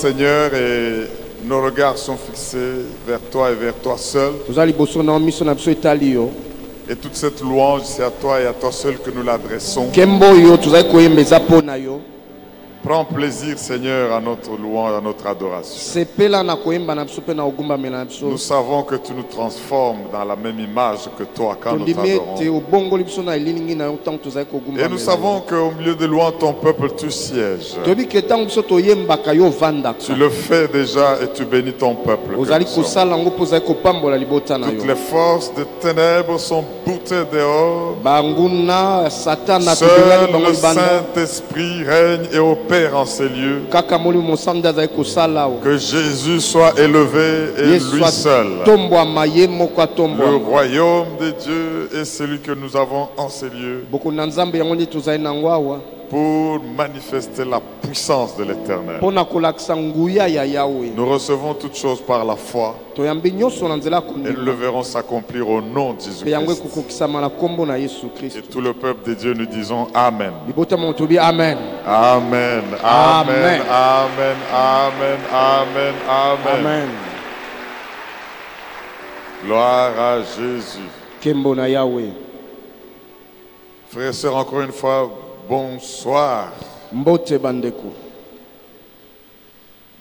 Seigneur, et nos regards sont fixés vers toi et vers toi seul. Et toute cette louange, c'est à toi et à toi seul que nous l'adressons. Prends plaisir, Seigneur, à notre louange, à notre adoration. Nous savons que tu nous transformes dans la même image que toi quand nous t'adorons. Et nous savons qu'au milieu de louanges, ton peuple, tu sièges. Tu le fais déjà et tu bénis ton peuple. Toutes les forces des ténèbres sont boutées dehors. Seul le Saint-Esprit règne et opère en ces lieux. Que Jésus soit élevé et lui seul. Le royaume de Dieu est celui que nous avons en ces lieux pour manifester la puissance de l'Éternel. Nous recevons toutes choses par la foi et nous le verrons s'accomplir au nom de Jésus-Christ. Et tout le peuple de Dieu, nous disons Amen. Amen. Amen. Amen. Amen. Amen. Amen. Amen. Gloire à Jésus. Frères et sœurs, encore une fois, bonsoir.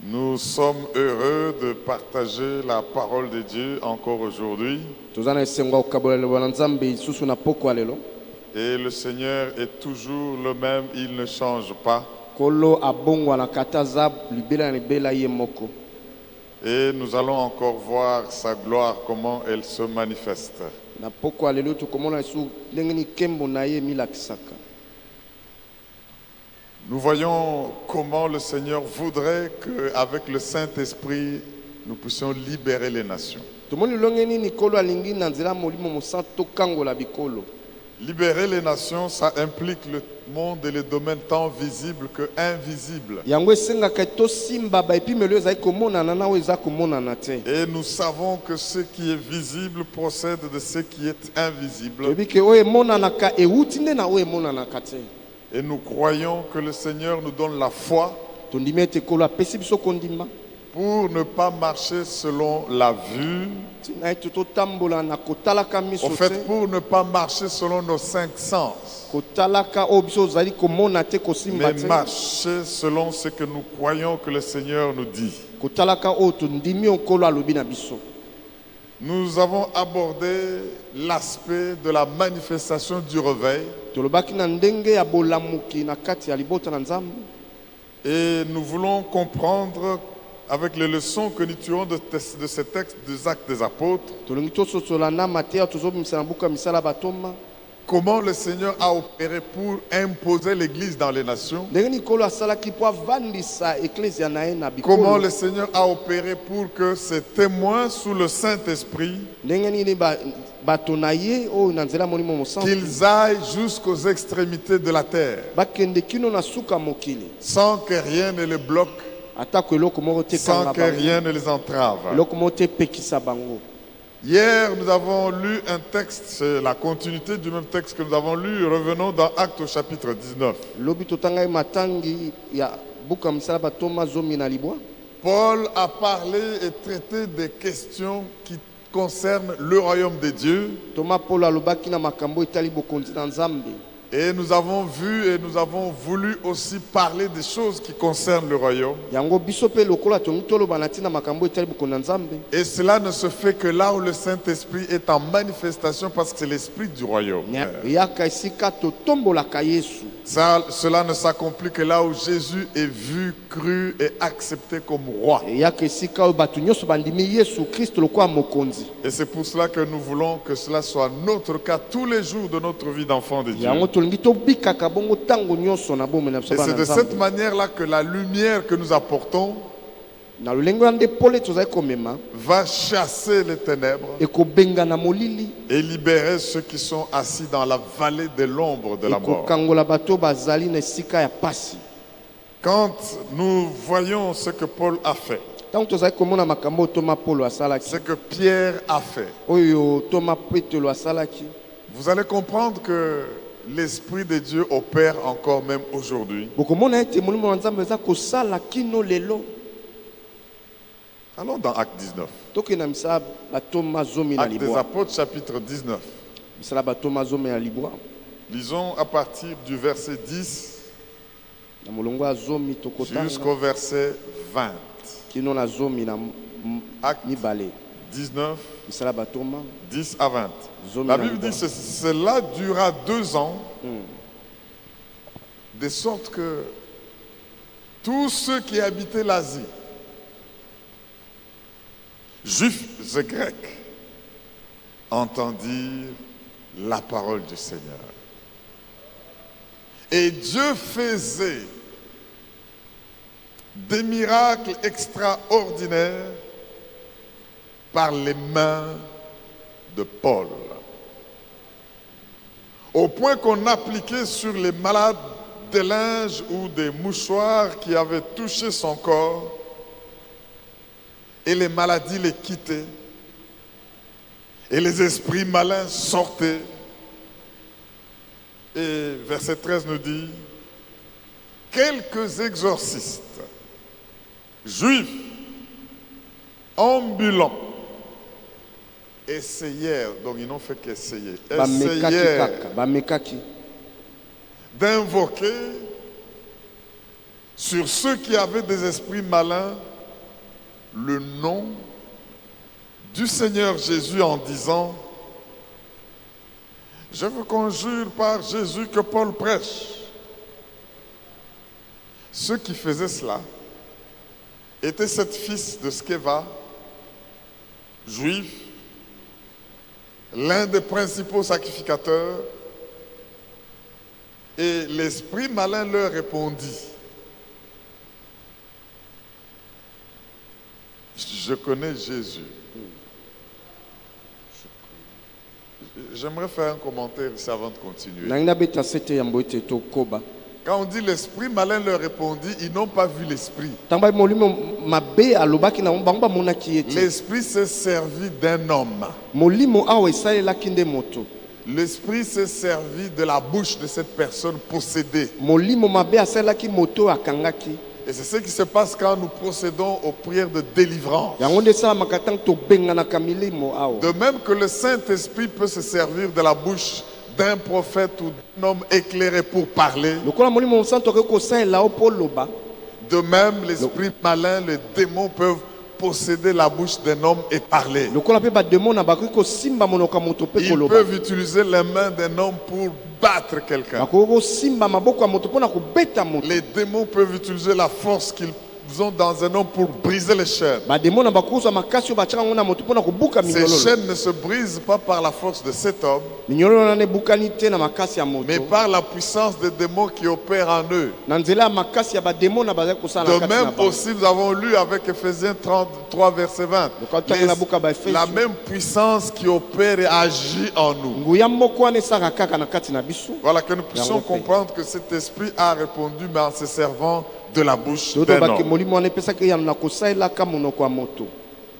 Nous sommes heureux de partager la parole de Dieu encore aujourd'hui. Et le Seigneur est toujours le même, il ne change pas. Et nous allons encore voir sa gloire, comment elle se manifeste. Nous voyons comment le Seigneur voudrait qu'avec le Saint-Esprit, nous puissions libérer les nations. Libérer les nations, ça implique le monde et les domaines tant visibles que invisibles. Et nous savons que ce qui est visible procède de ce qui est invisible. Et nous croyons que le Seigneur nous donne la foi pour ne pas marcher selon la vue. En fait, pour ne pas marcher selon nos cinq sens, mais marcher selon ce que nous croyons que le Seigneur nous dit. Nous avons abordé l'aspect de la manifestation du réveil. Et nous voulons comprendre avec les leçons que nous tirons de ce texte des Actes des Apôtres, comment le Seigneur a opéré pour imposer l'Église dans les nations. Comment le Seigneur a opéré pour que ces témoins sous le Saint-Esprit, qu'ils aillent jusqu'aux extrémités de la terre, sans que rien ne les bloque, sans que rien ne les entrave. Hier, nous avons lu un texte, c'est la continuité du même texte que nous avons lu. Revenons dans Actes au chapitre 19. Paul a parlé et traité des questions qui concernent le royaume de Dieu. Et nous avons vu et nous avons voulu aussi parler des choses qui concernent le royaume. Et cela ne se fait que là où le Saint-Esprit est en manifestation, parce que c'est l'esprit du royaume. Cela ne s'accomplit que là où Jésus est vu, cru et accepté comme roi. Et c'est pour cela que nous voulons que cela soit notre cas tous les jours de notre vie d'enfant de Dieu. Et c'est de cette manière-là que la lumière que nous apportons va chasser les ténèbres et libérer ceux qui sont assis dans la vallée de l'ombre de la mort. Quand nous voyons ce que Paul a fait, ce que Pierre a fait, vous allez comprendre que l'Esprit de Dieu opère encore même aujourd'hui. Allons dans Acte 19. Acte des Apôtres, chapitre 19. Lisons à partir du verset 10 jusqu'au verset 20. Acte 19, 10 à 20. La Bible dit que cela dura 2 ans, de sorte que tous ceux qui habitaient l'Asie, Juifs et Grecs, entendirent la parole du Seigneur. Et Dieu faisait des miracles extraordinaires par les mains de Paul, au point qu'on appliquait sur les malades des linges ou des mouchoirs qui avaient touché son corps, et les maladies les quittaient, et les esprits malins sortaient. Et verset 13 nous dit, quelques exorcistes juifs ambulants essayèrent, donc ils n'ont fait qu'essayer, essayèrent d'invoquer sur ceux qui avaient des esprits malins le nom du Seigneur Jésus en disant, je vous conjure par Jésus que Paul prêche. Ceux qui faisaient cela étaient 7 fils de Sceva, juifs, l'un des principaux sacrificateurs, et l'esprit malin leur répondit, je connais Jésus. J'aimerais faire un commentaire ici avant de continuer. Quand on dit l'esprit malin leur répondit, ils n'ont pas vu l'esprit. L'esprit s'est servi d'un homme. L'esprit s'est servi de la bouche de cette personne possédée. Et c'est ce qui se passe quand nous procédons aux prières de délivrance. De même que le Saint-Esprit peut se servir de la bouche d'un prophète ou d'un homme éclairé pour parler. De même, l'esprit malin, les démons peuvent posséder la bouche d'un homme et parler. Ils peuvent utiliser les mains d'un homme pour battre quelqu'un. Les démons peuvent utiliser la force qu'ils ont dans un homme pour briser les chaînes. Ces chaînes ne se brisent pas par la force de cet homme, mais par la puissance des démons qui opèrent en eux. De même aussi, nous avons lu avec Ephésiens 33 verset 20, la même puissance qui opère et agit en nous. Voilà, que nous puissions comprendre que cet esprit a répondu, mais en se servant de la bouche d'un homme.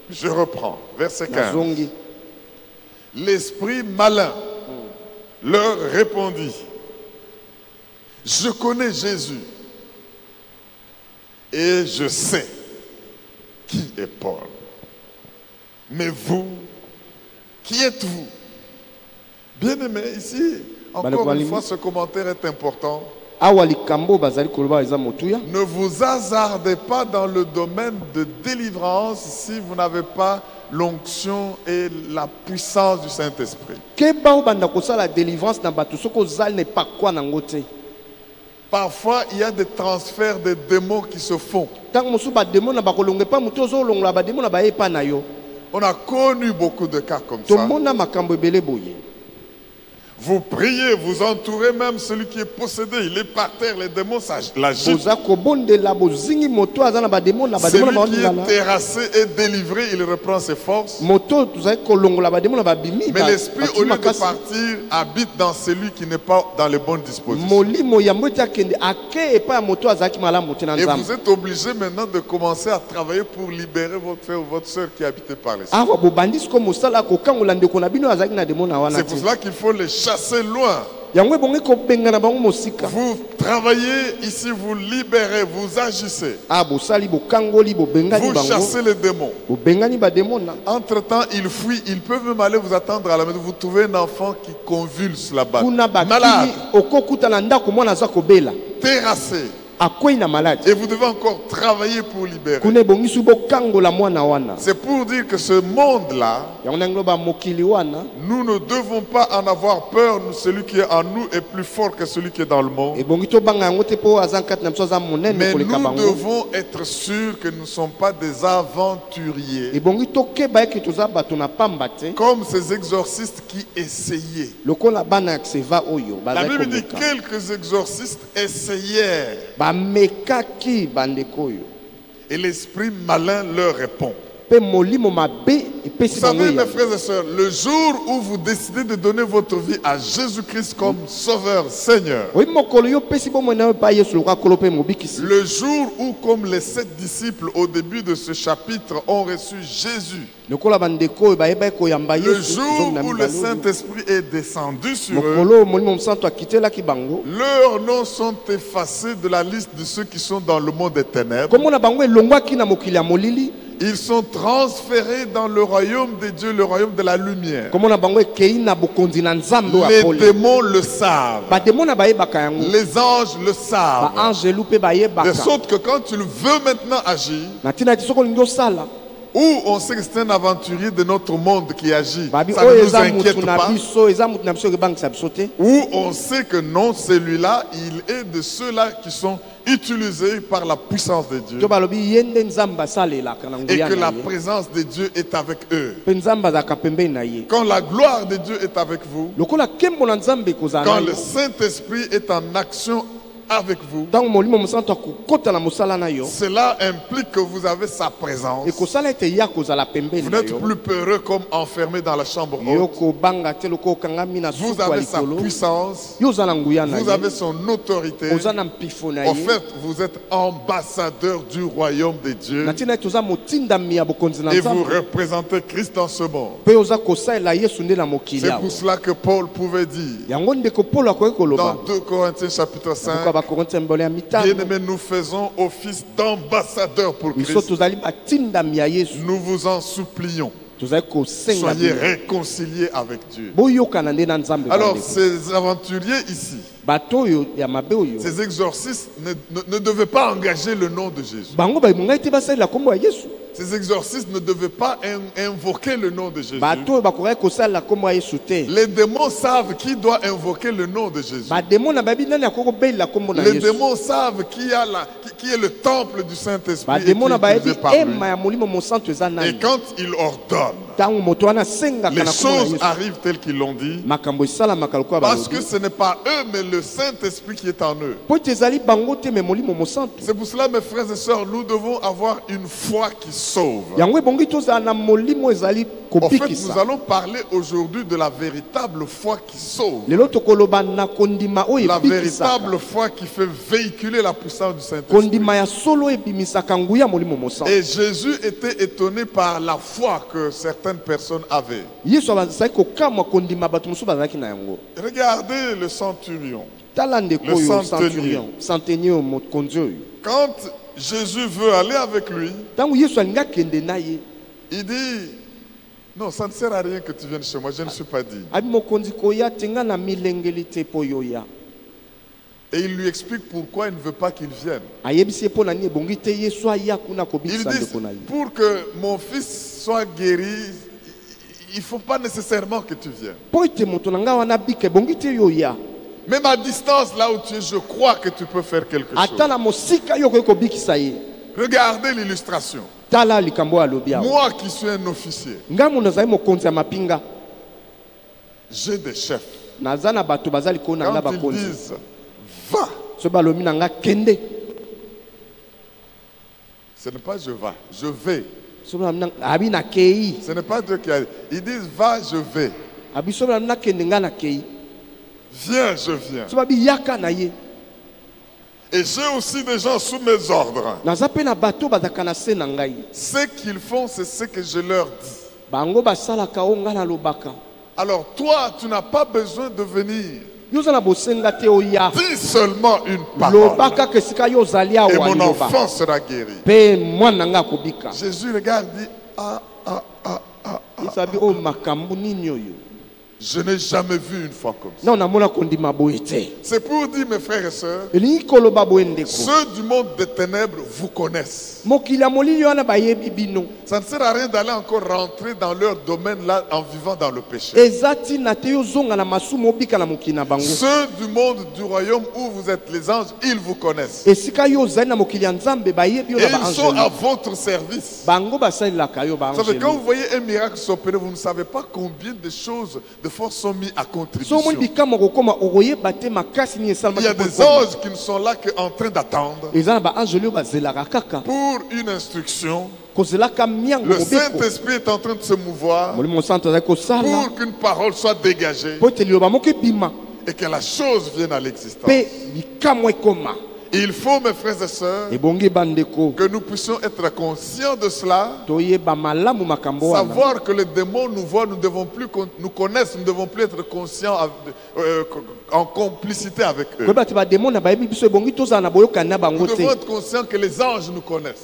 Je reprends, verset 15. L'esprit malin leur répondit, je connais Jésus et je sais qui est Paul. Mais vous, qui êtes-vous? Bien-aimé, ici, encore une fois, ce commentaire est important. Ne vous hasardez pas dans le domaine de délivrance si vous n'avez pas l'onction et la puissance du Saint-Esprit. Parfois, il y a des transferts de démons qui se font. On a connu beaucoup de cas comme ça. Vous priez, vous entourez même celui qui est possédé. Il est par terre, les démons l'agitent. Celui qui est terrassé et délivré, il reprend ses forces. Mais l'esprit, au lieu de partir, habite dans celui qui n'est pas dans les bonnes dispositions. Et vous êtes obligé maintenant de commencer à travailler pour libérer votre frère ou votre soeur qui habitait par l'esprit. C'est pour cela qu'il faut les chasser loin. Vous travaillez ici, vous libérez, vous agissez. Vous chassez les démons. Entre-temps, ils fuient, ils peuvent même aller vous attendre à la maison. Vous trouvez un enfant qui convulse là-bas. Malade. Terrassé. Et vous devez encore travailler pour libérer. C'est pour dire que ce monde-là, nous ne devons pas en avoir peur. Celui qui est en nous est plus fort que celui qui est dans le monde. Mais nous devons être sûrs que nous ne sommes pas des aventuriers. Comme ces exorcistes qui essayaient. La Bible dit que quelques exorcistes essayèrent. Et l'esprit malin leur répond. Vous savez, mes frères et sœurs, le jour où vous décidez de donner votre vie à Jésus-Christ comme Sauveur, Seigneur, le jour où, comme les 7 disciples au début de ce chapitre ont reçu Jésus, le jour où le Saint-Esprit est descendu sur eux, leurs noms sont effacés de la liste de ceux qui sont dans le monde des ténèbres. Ils sont transférés dans le royaume de Dieu, le royaume de la lumière. Les démons le savent. Les anges le savent. De sorte que quand tu veux maintenant agir, ou on sait que c'est un aventurier de notre monde qui agit, ça ne nous inquiète pas. Ou on sait que non, celui-là, il est de ceux-là qui sont utilisés par la puissance de Dieu. Et que la présence de Dieu est avec eux. Quand la gloire de Dieu est avec vous, quand le Saint-Esprit est en action avec vous, cela implique que vous avez sa présence. Vous n'êtes plus peureux comme enfermé dans la chambre haute. Vous avez sa puissance. Vous avez son autorité. En fait, vous êtes ambassadeur du royaume de Dieu. Et vous représentez Christ dans ce monde. C'est pour cela que Paul pouvait dire dans 2 Corinthiens chapitre 5, bien-aimés, nous faisons office d'ambassadeur pour Christ. Nous vous en supplions. Soyez réconciliés avec Dieu. Alors, ces aventuriers ici, ces exorcistes ne devaient pas engager le nom de Jésus. Ces exorcistes ne devaient pas invoquer le nom de Jésus. Les démons savent qui doit invoquer le nom de Jésus. Les démons savent qui est le temple du Saint-Esprit et quand il ordonne, les choses arrivent telles qu'ils l'ont dit, parce que ce n'est pas eux mais le Saint-Esprit qui est en eux. C'est pour cela, mes frères et sœurs, nous devons avoir une foi qui sauve. En fait, nous allons parler aujourd'hui de la véritable foi qui sauve. La véritable foi qui fait véhiculer la puissance du Saint-Esprit. Et Jésus était étonné par la foi que certaines personnes avaient. Regardez le centurion. Le centenier. Quand Jésus veut aller avec lui, il dit, non, ça ne sert à rien que tu viennes chez moi, je ne suis pas dit. Et il lui explique pourquoi il ne veut pas qu'il vienne. Il dit, pour que mon fils soit guéri, il ne faut pas nécessairement que tu viennes. Même à distance, là où tu es, je crois que tu peux faire quelque chose. Regardez l'illustration. Moi qui suis un officier, j'ai des chefs. Quand ils disent va, ce n'est pas je vais, je vais. Ce n'est pas Dieu qui a dit. Ils disent va, je vais. Viens, je viens. Et j'ai aussi des gens sous mes ordres. Ce qu'ils font, c'est ce que je leur dis. Alors toi, tu n'as pas besoin de venir. Dis seulement une parole et mon enfant sera guéri. Jésus regarde et dit je n'ai jamais vu une foi comme ça. C'est pour dire, mes frères et sœurs, ceux du monde des ténèbres vous connaissent. Ça ne sert à rien d'aller encore rentrer dans leur domaine là en vivant dans le péché. Ceux du monde du royaume où vous êtes les anges, ils vous connaissent. Et ils sont à votre service. Vous savez, quand vous voyez un miracle s'opérer, vous ne savez pas combien de choses de force sont mis à contribution. Il y a des anges qui ne sont là qu'en train d'attendre pour une instruction. Le Saint-Esprit est en train de se mouvoir pour qu'une parole soit dégagée et que la chose vienne à l'existence. Il faut, mes frères et sœurs, que nous puissions être conscients de cela, savoir que les démons nous voient, nous nous connaissent, nous ne devons plus être conscients en complicité avec eux. Nous devons être conscients que les anges nous connaissent.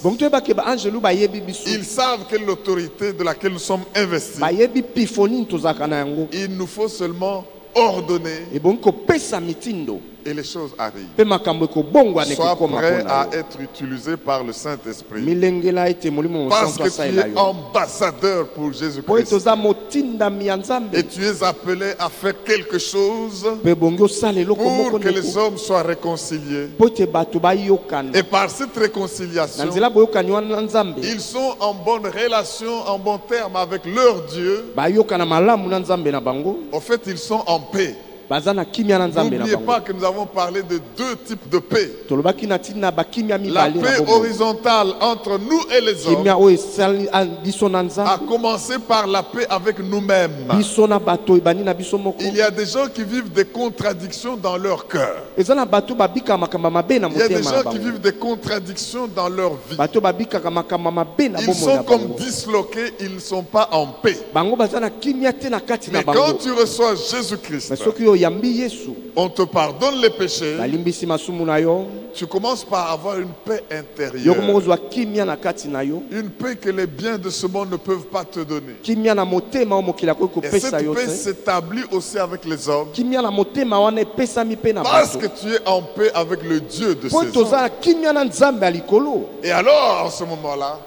Ils savent quelle est l'autorité de laquelle nous sommes investis. Il nous faut seulement ordonner et les choses arrivent. Sois prêt à être utilisé par le Saint-Esprit. Parce que tu es ambassadeur pour Jésus-Christ. Et tu es appelé à faire quelque chose pour que les hommes soient réconciliés. Et par cette réconciliation, ils sont en bonne relation, en bon terme avec leur Dieu. En fait, ils sont en paix. N'oubliez pas que nous avons parlé de deux types de paix. La paix horizontale entre nous et les hommes a commencé par la paix avec nous-mêmes. Il y a des gens qui vivent des contradictions dans leur cœur. Il y a des gens qui vivent des contradictions dans leur vie. Ils sont comme disloqués, ils ne sont pas en paix. Mais quand tu reçois Jésus-Christ, on te pardonne les péchés. Tu commences par avoir une paix intérieure. Une paix que les biens de ce monde ne peuvent pas te donner. Et cette paix s'établit aussi avec les hommes. Parce que tu es en paix avec le Dieu de ces hommes. Et alors, en ce moment-là,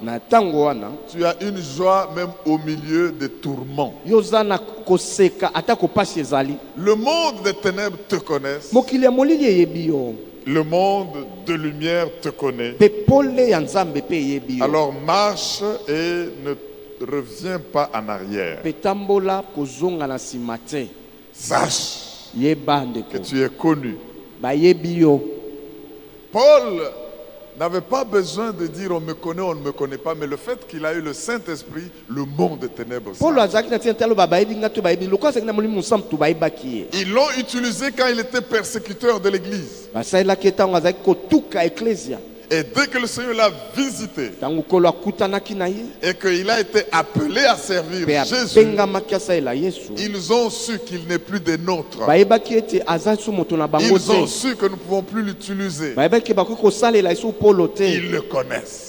tu as une joie même au milieu des tourments. Le monde des ténèbres te connaît. Le monde de lumière te connaît. Alors marche et ne reviens pas en arrière. Sache que tu es connu. Paul n'avait pas besoin de dire on me connaît, on ne me connaît pas, mais le fait qu'il a eu le Saint-Esprit, le monde des ténèbres. Ils l'ont utilisé quand il était persécuteur de l'Église. Et dès que le Seigneur l'a visité et qu'il a été appelé à servir Jésus, ils ont su qu'il n'est plus des nôtres. Ils ont su que nous ne pouvons plus l'utiliser. Ils le connaissent.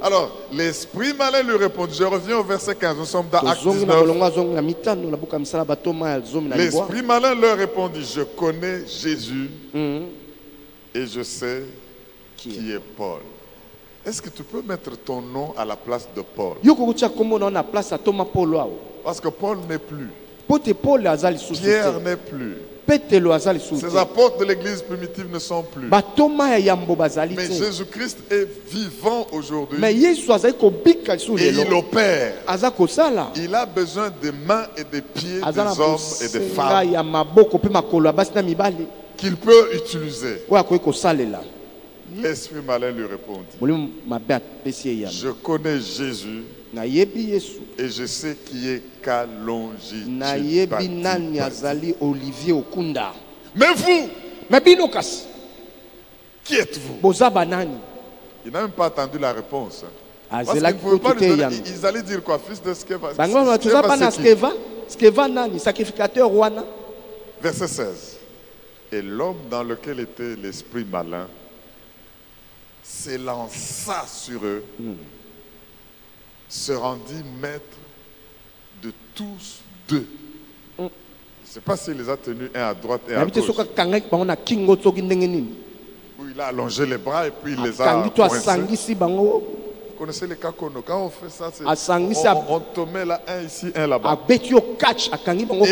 Alors, l'esprit malin lui répondit. Je reviens au verset 15. Nous sommes dans Acte 19. L'esprit malin leur répondit. Je connais Jésus. Et je sais qui est Paul. Est-ce que tu peux mettre ton nom à la place de Paul? Parce que Paul n'est plus. Pierre n'est plus. Ces apôtres de l'église primitive ne sont plus. Mais Jésus-Christ est vivant aujourd'hui. Et il opère. Il a besoin des mains et des pieds des hommes et des femmes qu'il peut utiliser. L'esprit malin lui répondit. Je connais Jésus et je sais qui est Kalonji. Mais vous, qui êtes-vous? Il n'a même pas attendu la réponse. Parce qu'ils ne pouvaient pas lui donner. Ils allaient dire quoi? Fils de Skeva. Verset 16. Et l'homme dans lequel était l'esprit malin s'élança sur eux, se rendit maître de tous deux. Je ne sais pas s'il les a tenus un à droite et à gauche. Où il a allongé les bras et puis il les a coincés. Vous connaissez les kakono. Quand on fait ça, on te met là un ici, un là-bas. Et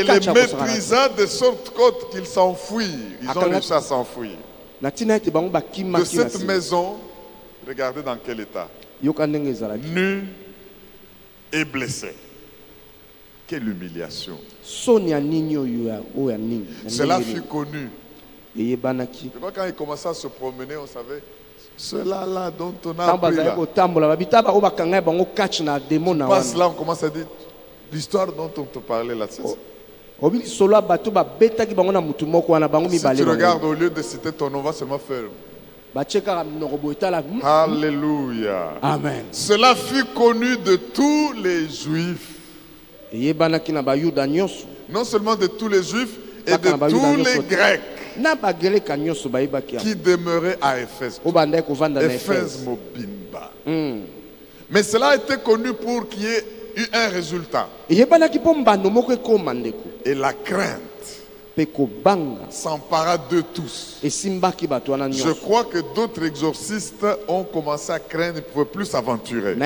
les maîtrisa de sorte qu'ils s'enfuient. Ils ont réussi à s'enfuir. De cette maison, regardez dans quel état. Nu et blessé. Quelle humiliation. Cela fut connu. Je vois quand il commençait à se promener, on savait, cela-là dont on a appris là. Passe là, on commence à dire, l'histoire dont on te parlait là, c'est ça. Si tu regardes, au lieu de citer ton nom, on va seulement faire. Alléluia. Amen. Cela fut connu de tous les Juifs. Non seulement de tous les Juifs, et de tous les Grecs qui demeuraient à Éphèse. Éphèse Mobimba. Mais cela a été connu pour qu'il y ait eu un résultat. Et la crainte s'empara de tous. Je crois que d'autres exorcistes ont commencé à craindre, ils ne pouvaient plus s'aventurer.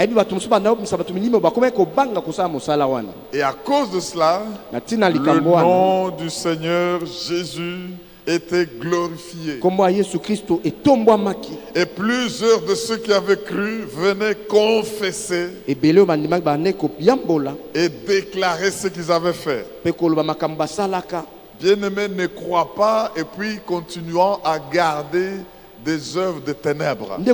Et à cause de cela, le nom du Seigneur Jésus était glorifié. Et plusieurs de ceux qui avaient cru venaient confesser et déclarer ce qu'ils avaient fait. Bien-aimés, ne crois pas et puis continuons à garder des œuvres de ténèbres. Des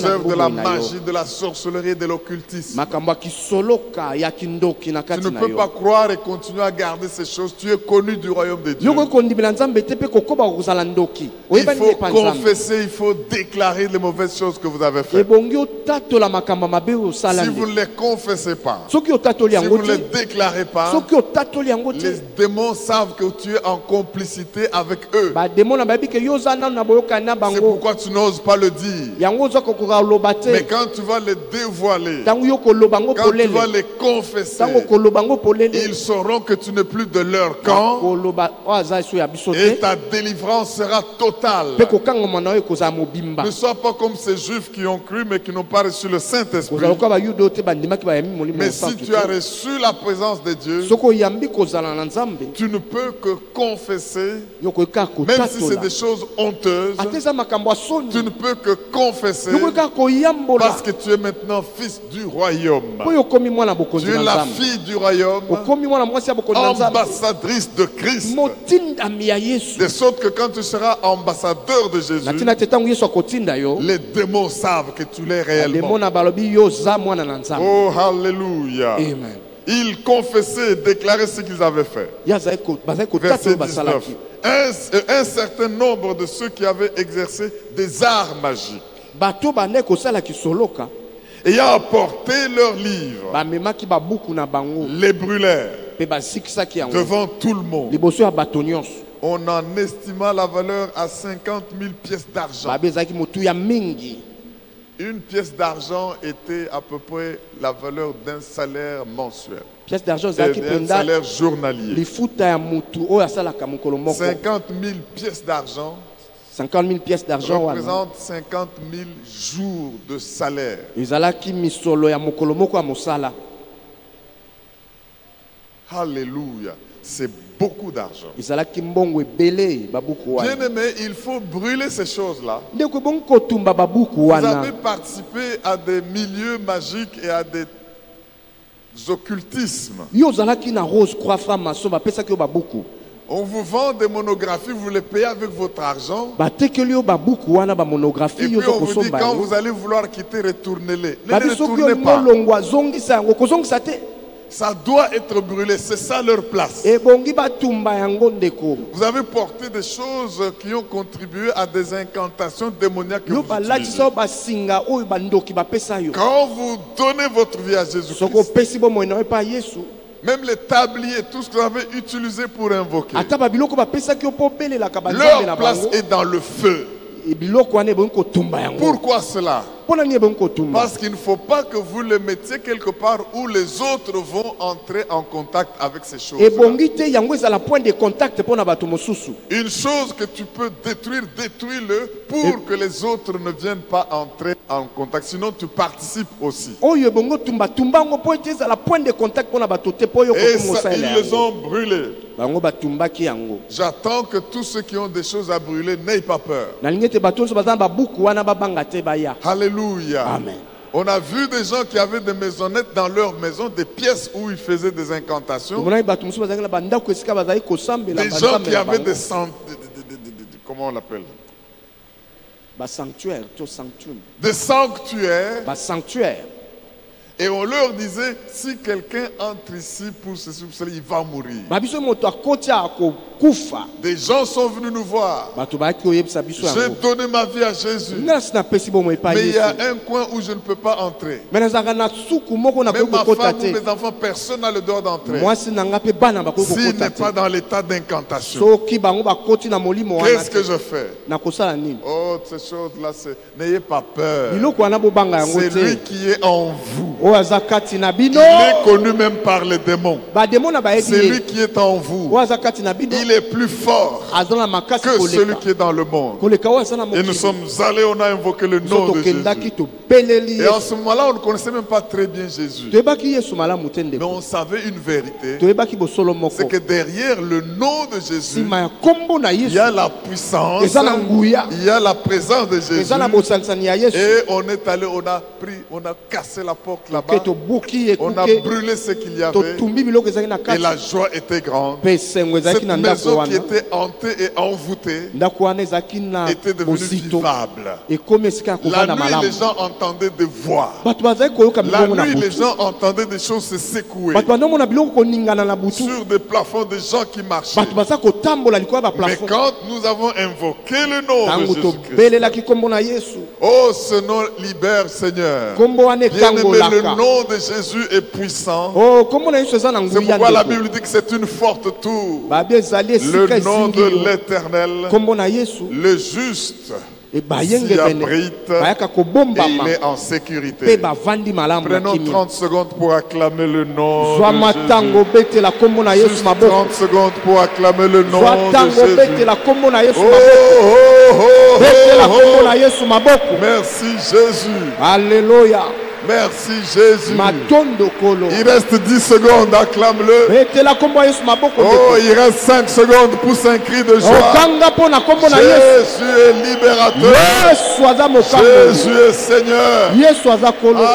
œuvres de la magie, de la sorcellerie, de l'occultisme. Tu ne peux pas croire et continuer à garder ces choses. Tu es connu du royaume de Dieu. Il faut confesser, il faut déclarer les mauvaises choses que vous avez faites. Si vous ne les confessez pas, si vous ne les déclarez pas, les démons savent que tu es en complicité avec eux. C'est pourquoi tu n'oses pas le dire. Mais quand tu vas les dévoiler, quand tu vas les confesser, ils sauront que tu n'es plus de leur camp et ta délivrance sera totale. Ne sois pas comme ces juifs qui ont cru mais qui n'ont pas reçu le Saint-Esprit. Mais si tu as reçu la présence de Dieu, tu ne peux que confesser. Même si c'est des choses honteuses, tu ne peux que confesser parce que tu es maintenant fils du royaume. Tu es la fille du royaume, ambassadrice de Christ. De sorte que quand tu seras ambassadeur de Jésus, les démons savent que tu l'es réellement. Oh, alléluia. Amen. Ils confessaient et déclaraient ce qu'ils avaient fait. Verset 19. Un certain nombre de ceux qui avaient exercé des arts magiques, ayant apporté leurs livres, les brûlèrent devant tout le monde. On en estima la valeur à 50 000 pièces d'argent. Une pièce d'argent était à peu près la valeur d'un salaire mensuel. Un salaire journalier. 50 000 pièces d'argent représente 50 000 jours de salaire. Alléluia. C'est beaucoup d'argent. Bien-aimé, il faut brûler ces choses-là. Vous avez participé à des milieux magiques et à des occultismes. On vous vend des monographies, vous les payez avec votre argent. Et puis on vous dit quand vous allez vouloir quitter, retournez-les. Ne les retournez pas. Ça doit être brûlé, c'est ça leur place. Vous avez porté des choses qui ont contribué à des incantations démoniaques que vous utilisez. Quand vous donnez votre vie à Jésus-Christ, Même les tabliers, tout ce que vous avez utilisé pour invoquer, leur place est dans le feu. Pourquoi cela? Parce qu'il ne faut pas que vous le mettiez quelque part où les autres vont entrer en contact avec ces choses. Une chose que tu peux détruire, détruis-le pour que les autres ne viennent pas entrer en contact. Sinon, tu participes aussi. Et ça, ils les ont brûlés. J'attends que tous ceux qui ont des choses à brûler n'aient pas peur. Alléluia. Amen. On a vu des gens qui avaient des maisonnettes dans leur maison, des pièces où ils faisaient des incantations. Des gens qui avaient des comment on l'appelle? Des sanctuaires. Et on leur disait, si quelqu'un entre ici pour ceci, il va mourir. Des gens sont venus nous voir. J'ai donné ma vie à Jésus. Mais il y a un coin où je ne peux pas entrer. Même ma femme ou mes enfants, personne n'a le droit d'entrer. S'il n'est pas dans l'état d'incantation. Qu'est-ce que je fais? Oh, ces choses-là, n'ayez pas peur. C'est lui qui est en vous. Il est connu même par les démons. C'est lui qui est en vous. Il est plus fort que celui qui est dans le monde. Et nous sommes allés, on a invoqué le nom de Jésus. Et en ce moment-là, on ne connaissait même pas très bien Jésus. Mais on savait une vérité. C'est que derrière le nom de Jésus, il y a la puissance, il y a la présence de Jésus. Et on est allé, on a pris, on a cassé la porte là-bas. On a brûlé ce qu'il y avait. Et la joie était grande. Cette maison qui était hantée et envoûtée était devenue vivable. La nuit, les gens entendaient des voix. La nuit, les gens entendaient des choses se secouer sur des plafonds, des gens qui marchaient. Mais quand nous avons invoqué le nom de Jésus-Christ, oh, ce nom libère, Seigneur. Bien-aimé, le nom de Jésus est puissant. C'est pourquoi la Bible dit que c'est une forte tour. Le nom de l'Éternel, le juste, s'y abrite et il est en sécurité. Prenons 30 secondes pour acclamer le nom de Jésus. Juste 30 secondes pour acclamer le nom de Jésus. Merci Jésus. Alléluia. Merci Jésus. Il reste 10 secondes, acclame-le. Oh, il reste 5 secondes pour un cri de joie. Jésus est libérateur. Jésus est Seigneur.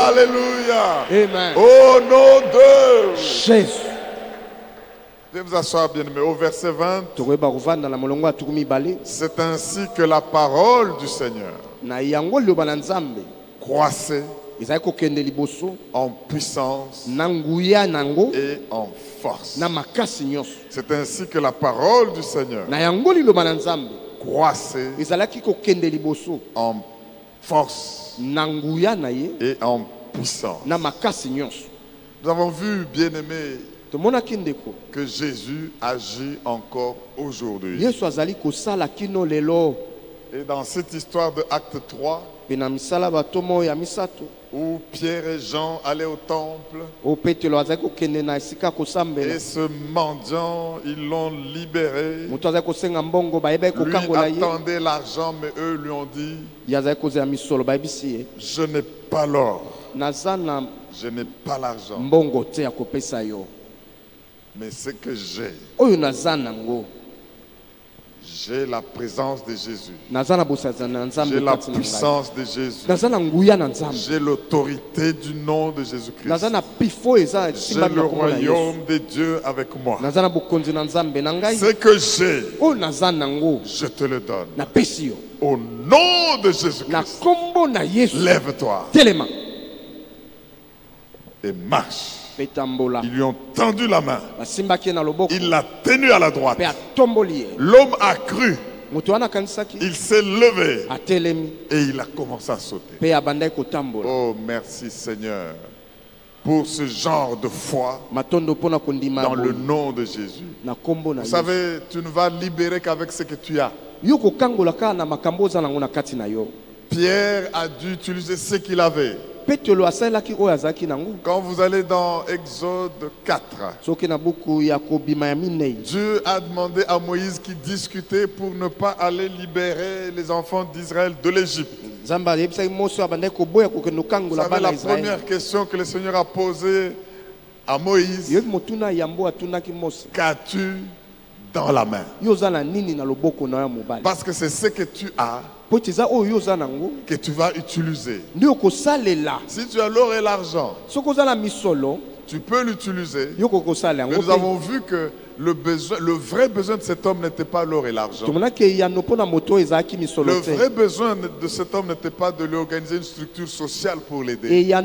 Alléluia. Amen. Au nom de Jésus. Veuillez vous asseoir, bien-aimé. Au verset 20, c'est ainsi que la parole du Seigneur croissait en puissance et en force. C'est ainsi que la parole du Seigneur croissait en force et en puissance. Nous avons vu, bien-aimés, que Jésus agit encore aujourd'hui. Et dans cette histoire de Acte 3, où Pierre et Jean allaient au temple, et ce mendiant, ils l'ont libéré. Lui attendait l'argent, mais eux lui ont dit, je n'ai pas l'or, je n'ai pas l'argent, mais ce que j'ai la présence de Jésus. J'ai la puissance de Jésus. J'ai l'autorité du nom de Jésus-Christ. J'ai le royaume de Dieu avec moi. Ce que j'ai, je te le donne. Au nom de Jésus-Christ, lève-toi et marche. Ils lui ont tendu la main. Il l'a tenu à la droite. L'homme a cru. Il s'est levé et il a commencé à sauter. Oh, merci Seigneur. pour ce genre de foi dans le nom de Jésus. Vous savez, tu ne vas libérer qu'avec ce que tu as. Pierre a dû utiliser ce qu'il avait. Quand vous allez dans Exode 4, Dieu a demandé à Moïse qui discutait pour ne pas aller libérer les enfants d'Israël de l'Égypte. Vous savez, la première question que le Seigneur a posée à Moïse: qu'as-tu dans la main? Parce que c'est ce que tu as que tu vas utiliser. Si tu as l'or et l'argent, tu peux l'utiliser. Mais nous avons vu que le vrai besoin de cet homme n'était pas l'or et l'argent. Le vrai besoin de cet homme n'était pas de lui organiser une structure sociale pour l'aider. Ça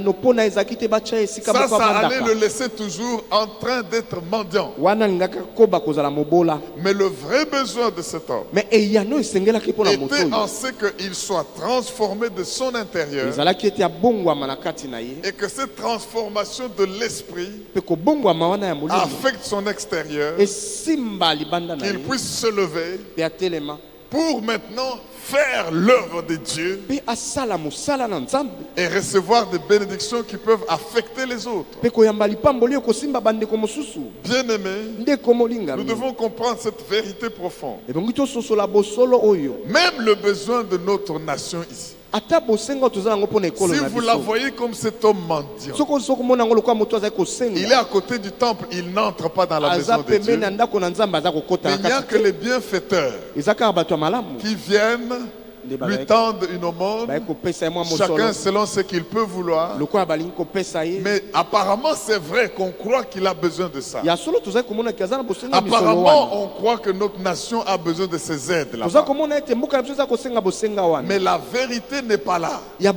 allait le laisser toujours en train d'être mendiant. Mais le vrai besoin de cet homme était en ce qu'il soit transformé de son intérieur et que cette transformation de l'esprit affecte son extérieur, qu'il puisse se lever pour maintenant faire l'œuvre de Dieu et recevoir des bénédictions qui peuvent affecter les autres. Bien-aimés, nous devons comprendre cette vérité profonde. Même le besoin de notre nation ici, si vous la voyez comme cet homme mendiant, il est à côté du temple, il n'entre pas dans la maison de Dieu. Il n'y a que les bienfaiteurs qui viennent lui tendent une aumône, chacun selon ce qu'il peut vouloir. Mais apparemment c'est vrai qu'on croit qu'il a besoin de ça. Apparemment on croit que notre nation a besoin de ces aides-là. Mais la vérité n'est pas là. La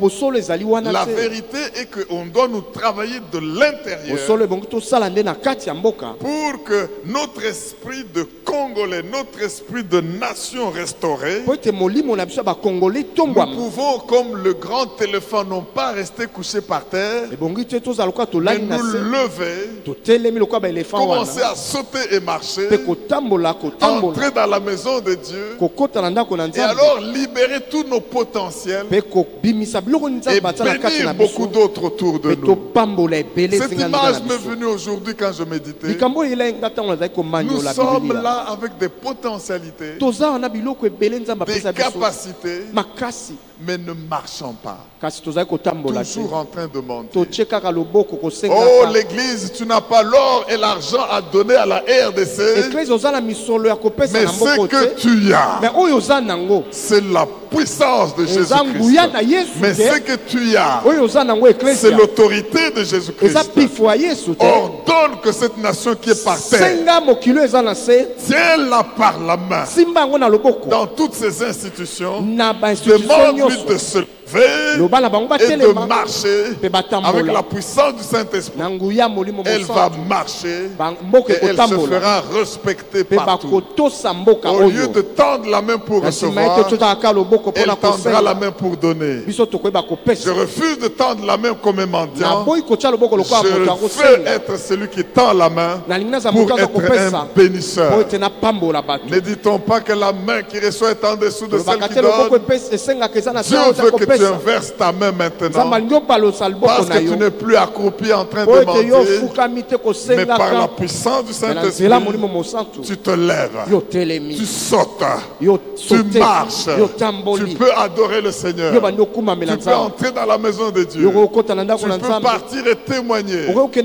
vérité est qu'on doit nous travailler de l'intérieur pour que notre esprit de Congolais, notre esprit de nation restaurée, nous pouvons, comme le grand éléphant, non pas rester couché par terre, mais nous lever, commencer à sauter et marcher, entrer dans la maison de Dieu, et alors libérer tous nos potentiels et bénir beaucoup d'autres autour de nous. Cette image m'est venue aujourd'hui quand je méditais. Nous sommes là avec des potentialités, des capacités, mais ne marchons pas. Toujours en train de monter. Oh l'église, tu n'as pas l'or et l'argent à donner à la RDC, mais ce que tu as, c'est la puissance de Jésus-Christ. Mais ce que tu as, c'est l'autorité de Jésus-Christ. Ordonne que cette nation qui est par terre, tiens-la par la main dans toutes ces institutions. Demande-lui de se lever et de marcher avec la puissance du Saint-Esprit. Elle va marcher et elle se fera respecter partout. Au lieu de tendre la main pour recevoir, elle tendra la main pour donner. Je refuse de tendre la main comme un mendiant. Je veux être celui qui tend la main pour être un bénisseur. Ne dit-on pas que la main qui reçoit est en dessous de celle qui donne? Dieu veut que tu inverses ta main maintenant, parce que tu n'es plus accroupi en train de mendier, mais par la puissance du Saint-Esprit, tu te lèves, tu sautes, tu marches, tu peux adorer le Seigneur, tu peux entrer dans la maison de Dieu, tu peux partir et témoigner que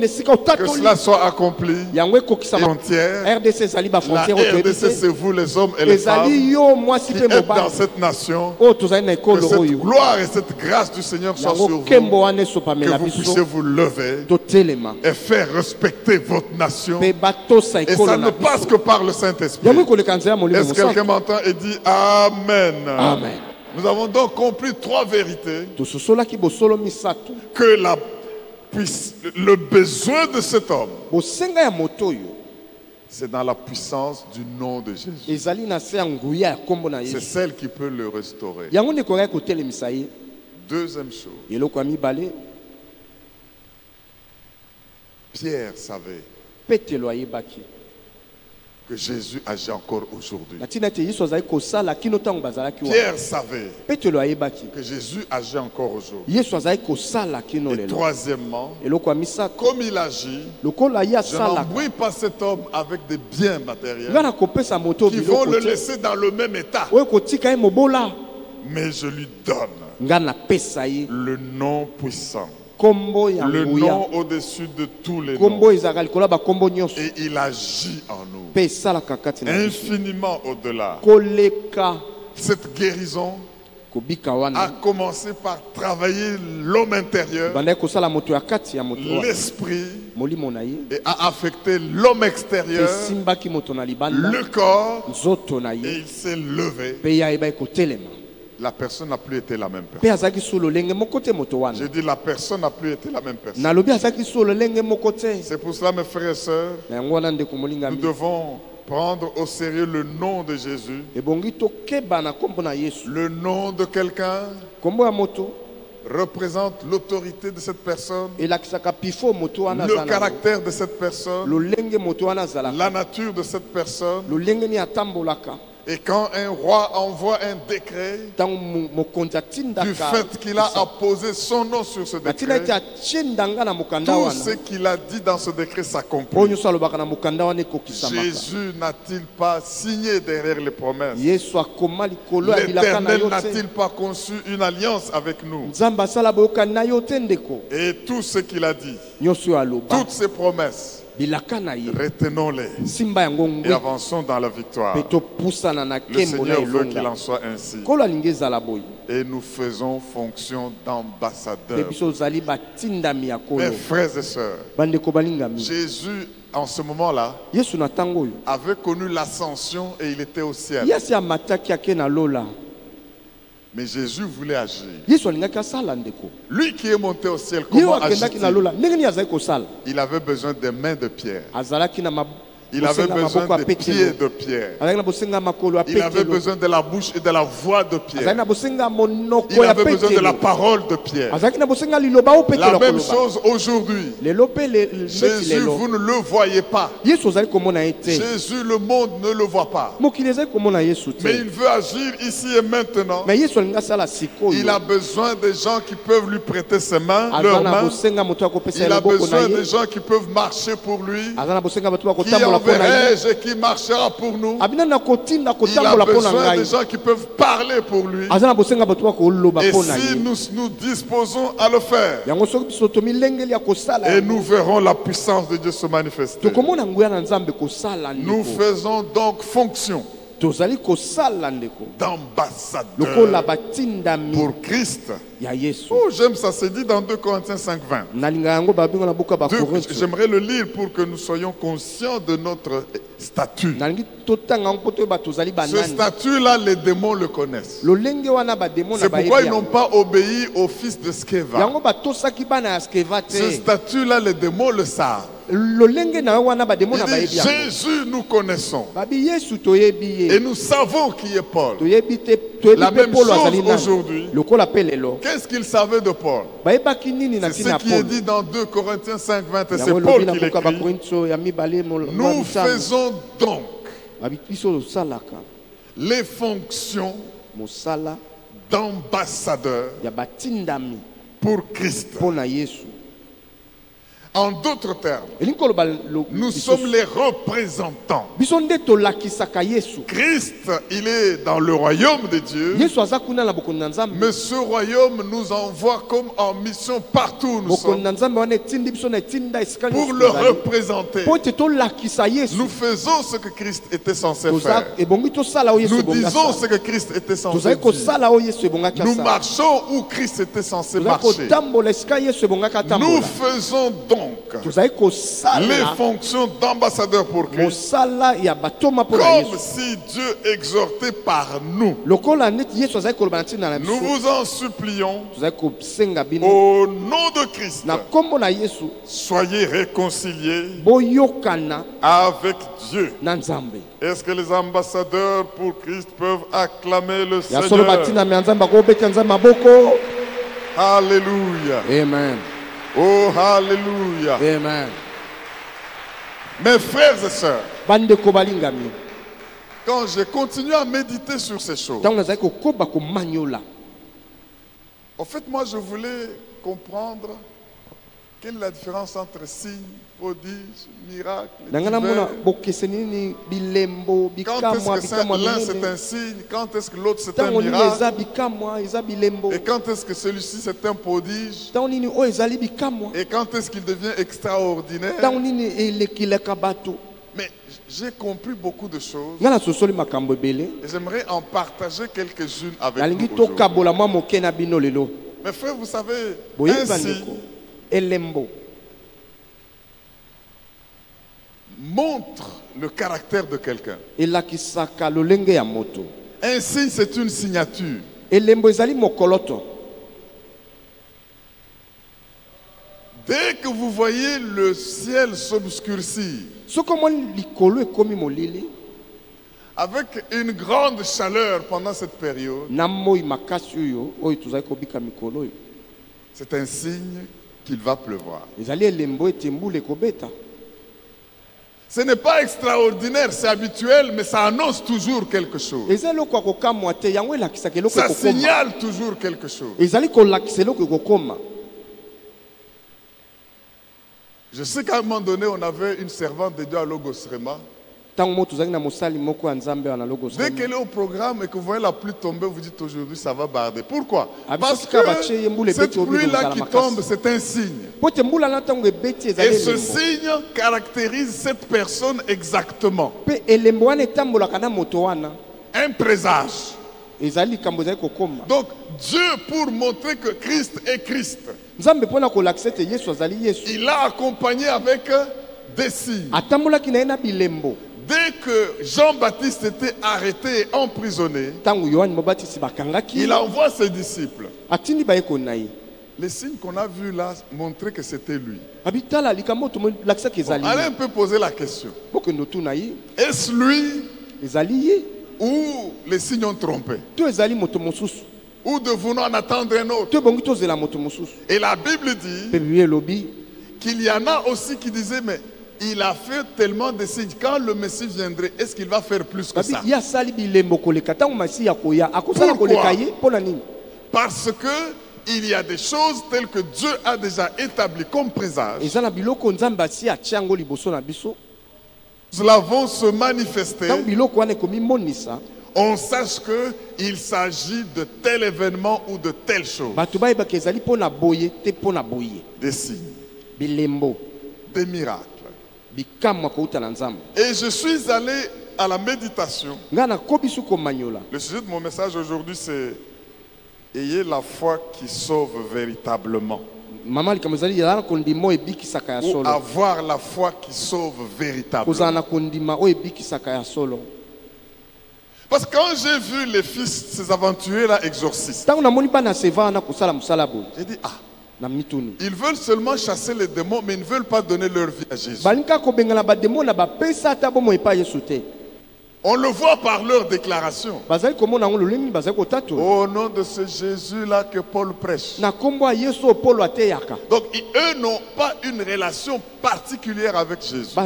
cela soit accompli. La RDC, c'est vous les hommes et les femmes qui êtes dans cette nation. Que cette gloire et cette grâce du Seigneur soient sur vous, que vous puissiez vous lever et faire respecter votre nation. Et ça ne passe que par le Saint-Esprit. Est-ce que quelqu'un m'entend et dit Amen? Amen. Nous avons donc compris trois vérités. Que le besoin de cet homme, c'est dans la puissance du nom de Jésus. C'est celle qui peut le restaurer. Deuxième chose, Pierre savait que Jésus agit encore aujourd'hui. Pierre savait que Jésus agit encore aujourd'hui. Et troisièmement, comme il agit, je n'embrouille pas cet homme avec des biens matériels qui vont le laisser dans le même état. Mais je lui donne le nom puissant, le nom au-dessus de tous les noms. Et il agit en nous infiniment au-delà. Cette guérison a commencé par travailler l'homme intérieur, l'esprit, et a affecté l'homme extérieur, le corps, et il s'est levé. La personne n'a plus été la même personne. Je dis la personne n'a plus été la même personne. C'est pour cela, mes frères et sœurs, nous devons prendre au sérieux le nom de Jésus. Le nom de quelqu'un représente l'autorité de cette personne, le caractère de cette personne, la nature de cette personne. Et quand un roi envoie un décret, du fait qu'il a apposé son nom sur ce décret, tout ce qu'il a dit dans ce décret s'accomplit. Jésus n'a-t-il pas signé derrière les promesses? L'Éternel n'a-t-il pas conçu une alliance avec nous? Et tout ce qu'il a dit, toutes ses promesses, retenons-les et avançons dans la victoire. Le Seigneur veut qu'il en soit ainsi. Et nous faisons fonction d'ambassadeurs. Mes frères et sœurs, Jésus, en ce moment-là, avait connu l'ascension et il était au ciel. Mais Jésus voulait agir. Lui qui est monté au ciel, comment agit-il? Il avait besoin des mains de Pierre. Il avait besoin des pieds de Pierre. Il avait besoin de la bouche et de la voix de Pierre. Il avait besoin de la parole de Pierre. La même chose aujourd'hui. Jésus, vous ne le voyez pas. Jésus, le monde ne le voit pas. Mais il veut agir ici et maintenant. Il a besoin des gens qui peuvent lui prêter ses mains, leurs mains. Il a besoin des gens qui peuvent marcher pour lui, qui enverrai-je et qui marchera pour nous. Il a besoin des gens qui peuvent parler pour lui. Et si nous nous disposons à le faire, et nous verrons la puissance de Dieu se manifester. Nous faisons donc fonction d'ambassadeur pour Christ. Oh, j'aime ça, c'est dit dans 2 Corinthiens 5:20. J'aimerais le lire pour que nous soyons conscients de notre statut. Ce statut-là, les démons le connaissent. C'est pourquoi ils n'ont pas obéi au fils de Sceva. Ce statut-là, les démons le savent. Il dit, Jésus nous connaissons et nous savons qui est Paul. La même chose aujourd'hui. Qu'est-ce qu'il savait de Paul? C'est ce qui est dit dans 2 Corinthiens 5:20 et c'est Paul qui l'écrit. Nous faisons donc les fonctions d'ambassadeur pour Christ. En d'autres termes, nous sommes les représentants. Christ, il est dans le royaume de Dieu. Mais ce royaume nous envoie comme en mission partout où nous sommes. Pour le représenter. Nous faisons ce que Christ était censé faire. Nous disons ce que Christ était censé dire. Nous marchons où Christ était censé marcher. Nous faisons donc les fonctions d'ambassadeur pour Christ, comme si Dieu exhortait par nous. Nous vous en supplions au nom de Christ, soyez réconciliés avec Dieu. Est-ce que les ambassadeurs pour Christ peuvent acclamer le Seigneur? Alléluia. Amen. Oh, hallelujah. Amen. Mes frères et sœurs, quand j'ai continué à méditer sur ces choses, en fait, moi, je voulais comprendre quelle est la différence entre signes, prodiges, miracles, divers. Quand est-ce que l'un c'est un signe, quand est-ce que l'autre c'est un miracle, et quand est-ce que celui-ci c'est un prodige, et quand est-ce qu'il devient extraordinaire. Mais j'ai compris beaucoup de choses et j'aimerais en partager quelques-unes avec vous aujourd'hui. Mes frères, vous savez, ainsi montre le caractère de quelqu'un. Ainsi, c'est une signature. Dès que vous voyez le ciel s'obscurcir avec une grande chaleur pendant cette période, c'est un signe qu'il va pleuvoir. Ce n'est pas extraordinaire, c'est habituel, mais ça annonce toujours quelque chose. Ça signale toujours quelque chose. Je sais qu'à un moment donné, on avait une servante de Dieu à Logos Rema. Dès qu'elle est au programme et que vous voyez la pluie tomber, vous dites aujourd'hui ça va barder. Pourquoi? Parce que cette pluie-là qui tombe, c'est un signe. Et ce signe caractérise cette personne exactement. Un présage. Donc Dieu, pour montrer que Christ est Christ, il l'a accompagné avec des signes. Dès que Jean-Baptiste était arrêté et emprisonné, il envoie ses disciples. Les signes qu'on a vus là montraient que c'était lui. Allez un peu poser la question. Est-ce lui ou les signes ont trompé? Ou devons-nous en attendre un autre? Et la Bible dit qu'il y en a aussi qui disaient, mais il a fait tellement de signes. Quand le Messie viendrait, est-ce qu'il va faire plus que ça? Pourquoi? Parce que il y a des choses telles que Dieu a déjà établies comme présage. Nous l'avons se manifester. On sache qu'il s'agit de tel événement ou de telle chose. Des signes. Des miracles. Et je suis allé à la méditation. Le sujet de mon message aujourd'hui, c'est ayez la foi qui sauve véritablement. Ou avoir la foi qui sauve véritablement. Parce que quand j'ai vu les fils, ces aventuriers-là exorcistes, j'ai dit, ils veulent seulement chasser les démons, mais ils ne veulent pas donner leur vie à Jésus. On le voit par leur déclaration. Au nom de ce Jésus-là que Paul prêche. Donc eux n'ont pas une relation particulière avec Jésus. Eux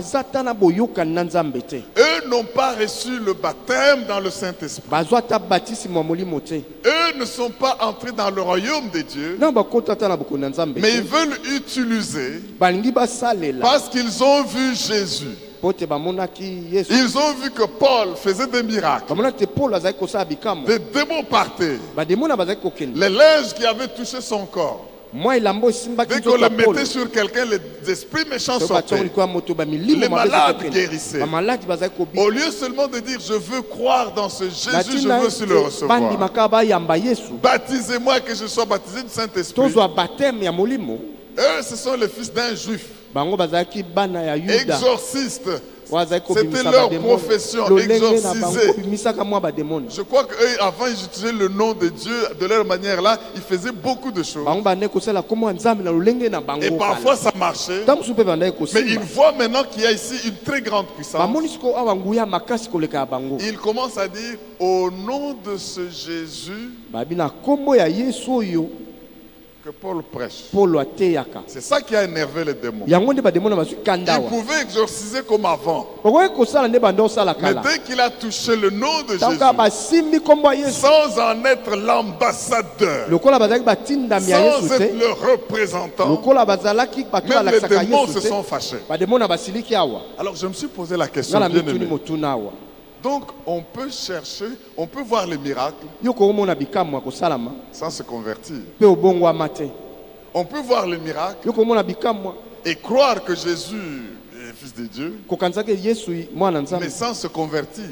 n'ont pas reçu le baptême dans le Saint-Esprit. Eux ne sont pas entrés dans le royaume de Dieu. Mais ils veulent utiliser parce qu'ils ont vu Jésus. Ils ont vu que Paul faisait des miracles. Des démons partaient. Les linges qui avaient touché son corps, dès qu'on le mettait sur quelqu'un, les esprits méchants sortaient. Les malades guérissaient. Au lieu seulement de dire je veux croire dans ce Jésus, je veux aussi le recevoir. Baptisez-moi que je sois baptisé du Saint-Esprit. Eux, ce sont les fils d'un juif. Exorcistes. C'était leur profession, exorciser. Je crois qu'eux, avant, ils utilisaient le nom de Dieu de leur manière là. Ils faisaient beaucoup de choses. Et parfois, ça marchait. Mais ils voient maintenant qu'il y a ici une très grande puissance. Ils commencent à dire, au nom de ce Jésus, que Paul prêche. C'est ça qui a énervé les démons. Ils pouvaient exorciser comme avant. Mais dès qu'il a touché le nom de Jésus, sans en être l'ambassadeur, sans être le représentant, même les démons se sont fâchés. Alors je me suis posé la question, bien aimé. Donc on peut chercher, on peut voir les miracles sans se convertir. On peut voir les miracles et croire que Jésus est fils de Dieu, mais sans se convertir.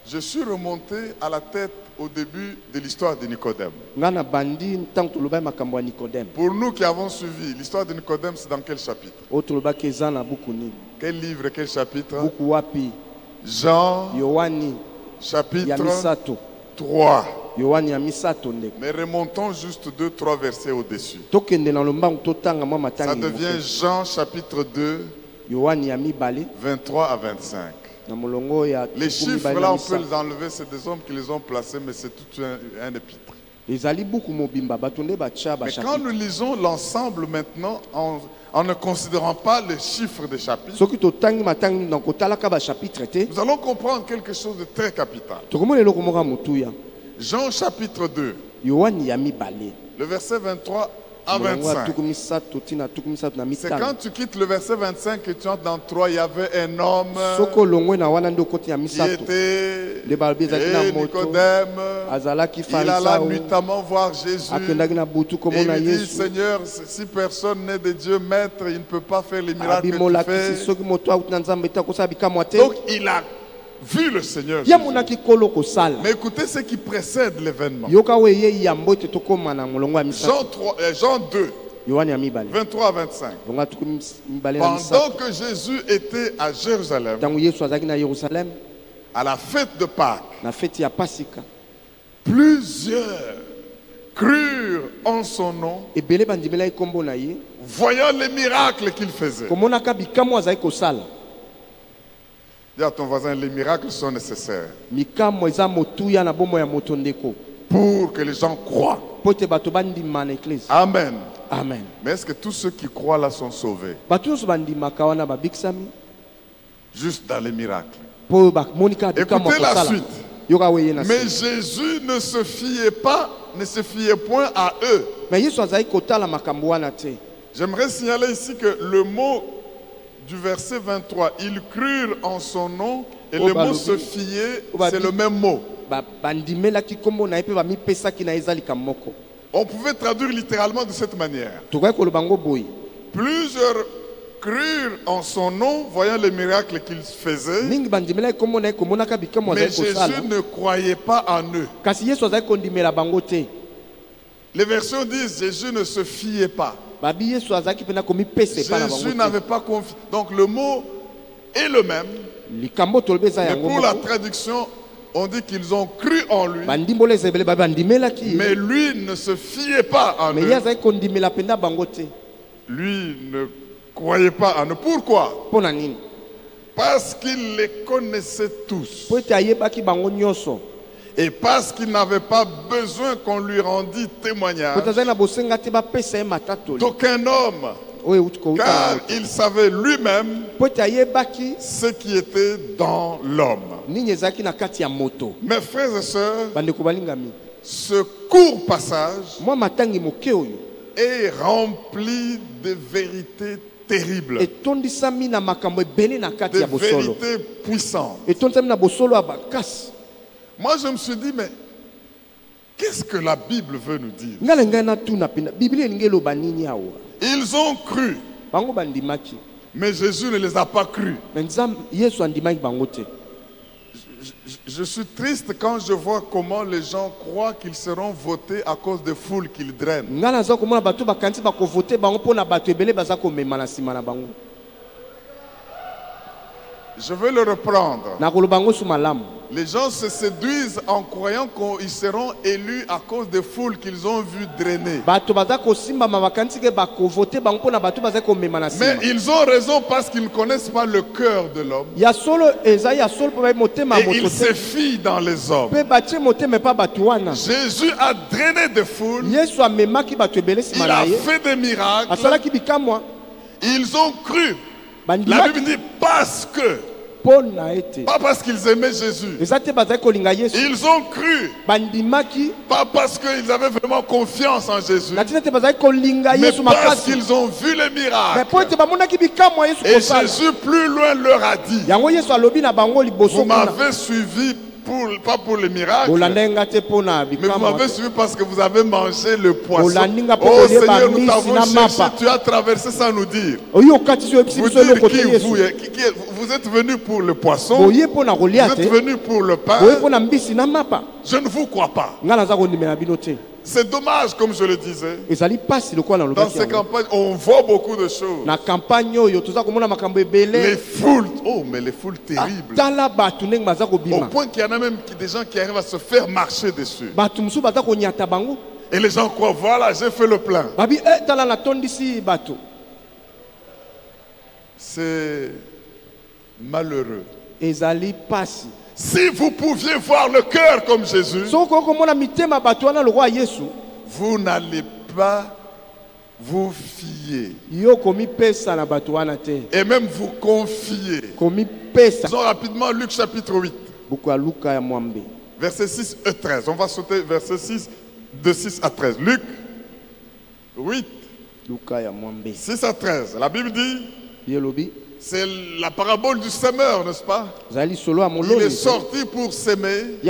Je suis remonté à la tête au début de l'histoire de Nicodème. Pour nous qui avons suivi, l'histoire de Nicodème, c'est dans quel chapitre? Quel livre, quel chapitre? Jean, chapitre 3. Mais remontons juste 2-3 versets au-dessus. Ça devient Jean chapitre 2, 23 à 25. Les chiffres là, on peut les enlever, c'est des hommes qui les ont placés, mais c'est tout un épître. Mais quand nous lisons l'ensemble maintenant, en ne considérant pas les chiffres des chapitres, nous allons comprendre quelque chose de très capital. Jean chapitre 2, le verset 23 à 25. C'est quand tu quittes le verset 25 et tu entres dans 3, il y avait un homme qui était Nicodème. Il alla nuitamment voir Jésus et il dit: Seigneur, si personne n'est de Dieu, maître, il ne peut pas faire les miracles que tu fais. Donc il a vu le Seigneur Jésus. Mais écoutez ce qui précède l'événement. Jean 2, 23 à 25. Pendant que Jésus était à Jérusalem, à la fête de Pâques, plusieurs crurent en son nom, voyant les miracles qu'il faisait. Dis à ton voisin, les miracles sont nécessaires pour que les gens croient. Amen. Amen. Mais est-ce que tous ceux qui croient là sont sauvés? Juste dans les miracles. Écoutez la suite. Mais Jésus ne se fiait point à eux. J'aimerais signaler ici que le mot du verset 23, ils crurent en son nom, et le mot se fier, c'est le même mot. On pouvait traduire littéralement de cette manière. Plusieurs crurent en son nom, voyant les miracles qu'il faisait, mais Jésus ne croyait pas en eux. Les versions disent Jésus ne se fiait pas. Jésus n'avait pas confiance. Donc le mot est le même. Mais pour la traduction, on dit qu'ils ont cru en lui. Mais lui ne se fiait pas en eux. Lui ne croyait pas en eux. Pourquoi? Parce qu'il les connaissait tous. Et parce qu'il n'avait pas besoin qu'on lui rendît témoignage d'aucun homme, car il savait lui-même ce qui était dans l'homme. Mes frères et sœurs, ce court passage est rempli de vérités terribles, de vérités puissantes. Moi, je me suis dit, mais qu'est-ce que la Bible veut nous dire? Ils ont cru, mais Jésus ne les a pas crus. Je suis triste quand je vois comment les gens croient qu'ils seront votés à cause des foules qu'ils drainent. Je veux le reprendre. Les gens se séduisent en croyant qu'ils seront élus à cause des foules qu'ils ont vues drainer. Mais ils ont raison parce qu'ils ne connaissent pas le cœur de l'homme. Et ils se fient dans les hommes. Jésus a drainé des foules. Il a fait des miracles. Ils ont cru. La Bible dit parce que. Pas parce qu'ils aimaient Jésus. Ils ont cru. Pas parce qu'ils avaient vraiment confiance en Jésus. Mais parce qu'ils ont vu les miracles. Et Jésus plus loin leur a dit, vous m'avez suivi pas pour les miracles, mais vous m'avez suivi parce que vous avez mangé le poisson. Oh Seigneur, nous t'avons cherché, tu as traversé sans nous dire. Vous êtes venus pour le poisson, vous êtes venus pour le pain. Je ne vous crois pas. C'est dommage, comme je le disais. Dans ces campagnes, on voit beaucoup de choses. Les foules, oh, mais les foules terribles. Au point qu'il y en a même des gens qui arrivent à se faire marcher dessus. Et les gens croient, voilà, j'ai fait le plein. C'est malheureux. Si vous pouviez voir le cœur comme Jésus, vous n'allez pas vous fier et même vous confier. Disons rapidement Luc chapitre 8, verset 6 et 13. On va sauter verset 6, de 6 à 13. Luc 8, 6 à 13. La Bible dit, c'est la parabole du semeur, n'est-ce pas? Il est sorti pour s'aimer,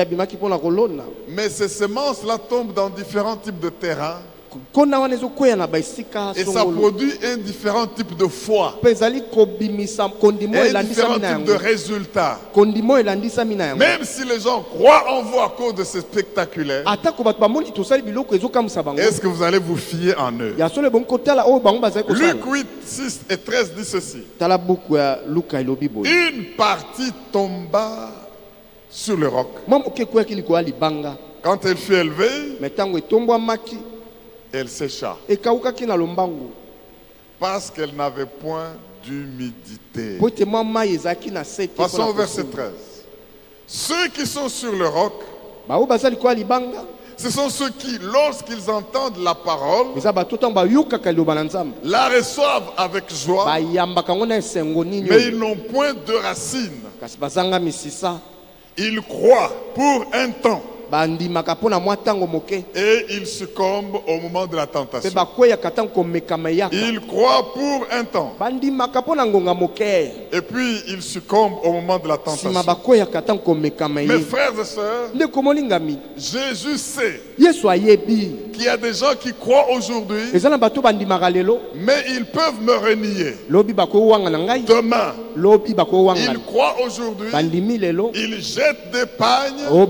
mais ces semences-là tombent dans différents types de terrains. Et ça produit un différent type de foi, et un différent type de résultats. Même si les gens croient en vous à cause de ces spectaculaires, est-ce que vous allez vous fier en eux? Luc 8, 6 et 13 dit ceci. Une partie tomba sur le roc. Quand elle fut élevée, elle sécha parce qu'elle n'avait point d'humidité. Passons au verset 13. Ceux qui sont sur le roc, ce sont ceux qui, lorsqu'ils entendent la parole, la reçoivent avec joie, mais ils n'ont point de racines. Ils croient pour un temps, et ils succombent au moment de la tentation. Ils croient pour un temps, et puis ils succombent au moment de la tentation. Mes frères et sœurs, Jésus sait qu'il y a des gens qui croient aujourd'hui, mais ils peuvent me renier demain. Ils croient aujourd'hui, ils jettent des pagnes, ils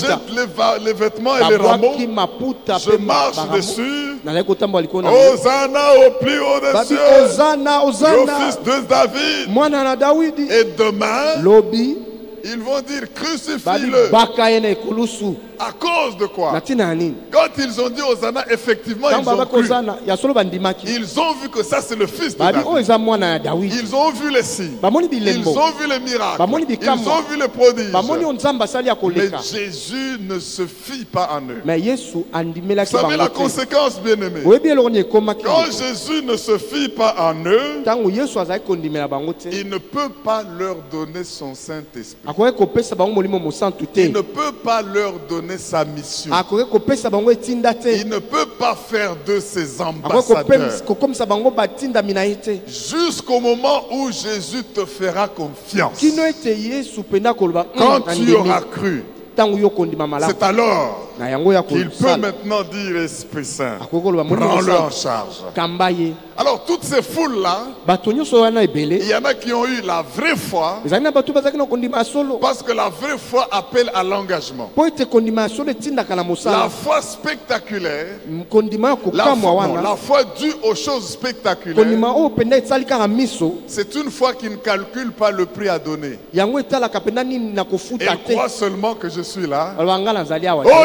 jettent les vêtements et les rameaux. Je marche dessus. Hosanna au plus haut des cieux, le fils de David. Et demain, ils vont dire crucifie-le. À cause de quoi? Quand ils ont dit Hosanna, effectivement, ils ont cru. Ils ont vu que ça, c'est le fils de David. Ils ont vu les signes. Ils ont vu les miracles. Ils ont vu les prodiges. Mais Jésus ne se fie pas en eux. Vous savez la conséquence, bien-aimé? Quand Jésus ne se fie pas en eux, il ne peut pas leur donner son Saint-Esprit. Il ne peut pas leur donner sa mission. Il ne peut pas faire de ses ambassadeurs jusqu'au moment où Jésus te fera confiance. Quand tu auras cru, c'est alors qu'il peut maintenant dire Esprit Saint, prends-le en charge. Alors toutes ces foules-là, il y en a qui ont eu la vraie foi, parce que la vraie foi appelle à l'engagement. La foi spectaculaire, la foi due aux choses spectaculaires, c'est une foi qui ne calcule pas le prix à donner. Elle croit seulement que je suis là. Oh,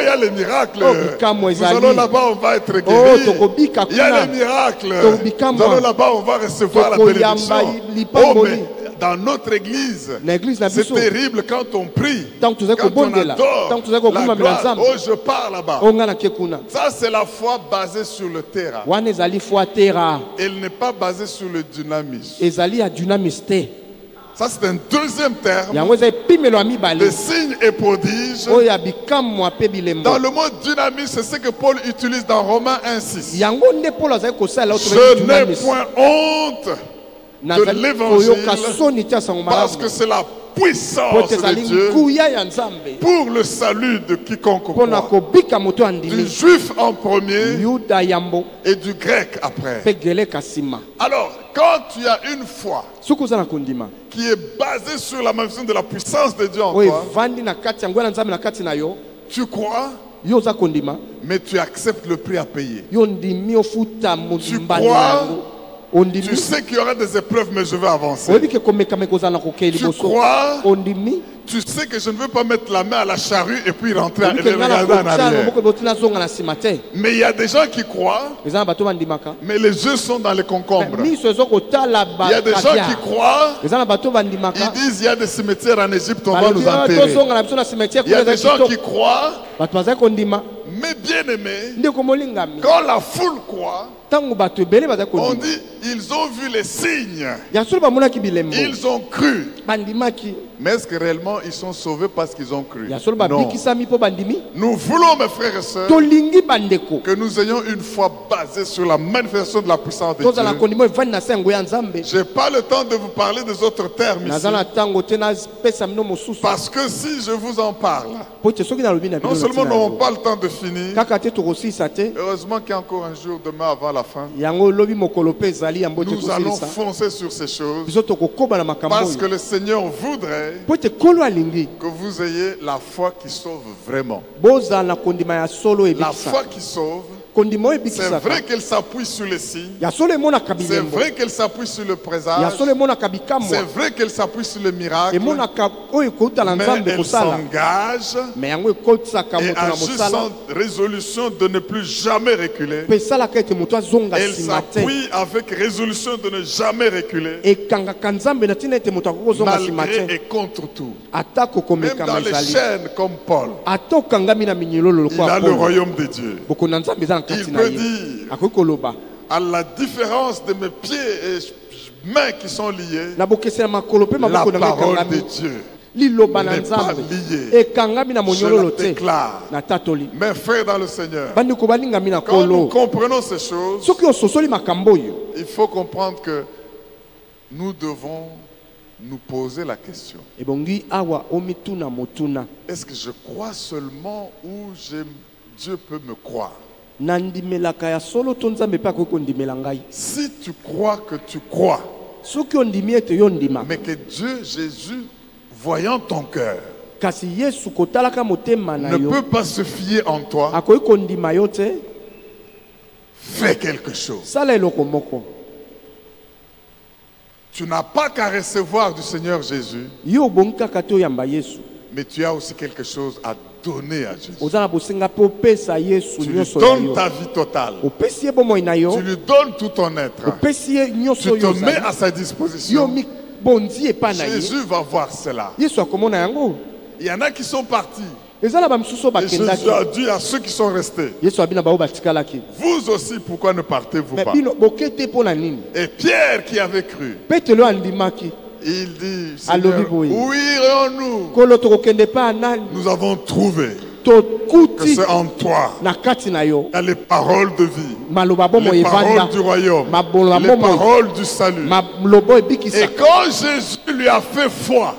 il y a les miracles. Nous allons là-bas, on va être guéris. Il y a les miracles. Nous allons là-bas, on va recevoir la bénédiction. Oh, mais dans notre église, c'est terrible quand on prie, quand on adore la gloire. Oh, je pars là-bas. Ça, c'est la foi basée sur le terrain. Elle n'est pas basée sur le dynamisme. Ça, c'est un deuxième terme de signes et prodiges. Dans le mot dynamisme, c'est ce que Paul utilise dans Romains 1,6. Je n'ai point honte de l'évangile parce que c'est la puissance de Dieu pour le salut de quiconque croit, du juif en premier et du grec après. Alors, quand tu as une foi qui est basée sur la manifestation de la puissance de Dieu en toi, tu crois, mais tu acceptes le prix à payer. Tu crois, tu sais qu'il y aura des épreuves, mais je vais avancer. Tu crois, tu sais que je ne veux pas mettre la main à la charrue et puis rentrer et regarder en arrière. Mais il y a des gens qui croient, mais les yeux sont dans les concombres. Il y a des gens qui croient, ils disent il y a des cimetières en Égypte, on va nous enterrer. Il y a des gens qui croient, mais bien aimé, quand la foule croit, on dit ils ont vu les signes, ils ont cru. Mais est-ce que réellement ils sont sauvés parce qu'ils ont cru? Non. Nous voulons, mes frères et sœurs, que nous ayons une foi basée sur la manifestation de la puissance de Dieu. Je n'ai pas le temps de vous parler des autres termes ici, parce que si je vous en parle, non seulement nous n'avons pas le temps de finir, heureusement qu'il y a encore un jour demain avant la fin. Nous allons foncer sur ces choses parce que le Seigneur voudrait que vous ayez la foi qui sauve vraiment. La foi qui sauve. C'est vrai qu'elle s'appuie sur les signes. C'est vrai qu'elle s'appuie sur le présage. C'est vrai qu'elle s'appuie sur le miracle. Mais elle s'engage et agit sans résolution de ne plus jamais reculer. Elle s'appuie avec résolution de ne jamais reculer. Malgré et contre tout. Même dans les chaînes comme Paul, il a le royaume de Dieu. Il peut dire, à la différence de mes pieds et mains qui sont liés, la parole de Dieu n'est pas liée. Je la déclare. Mes frères dans le Seigneur, quand nous comprenons ces choses, il faut comprendre que nous devons nous poser la question. Est-ce que je crois seulement ou Dieu peut me croire? Si tu crois que tu crois, mais que Dieu, Jésus, voyant ton cœur, ne peut pas se fier en toi, fais quelque chose. Tu n'as pas qu'à recevoir du Seigneur Jésus, mais tu as aussi quelque chose à donner à Jésus. Tu lui donnes ta vie totale. Tu lui donnes tout ton être. Tu te mets à sa disposition. Jésus va voir cela. Il y en a qui sont partis. Et Jésus a dit à ceux qui sont restés, vous aussi, pourquoi ne partez-vous pas? Et Pierre qui avait cru, il dit, Seigneur, où irons-nous? Nous avons trouvé que c'est en toi. Il y a les paroles de vie, les paroles du royaume, les paroles du salut. Et quand Jésus lui a fait foi,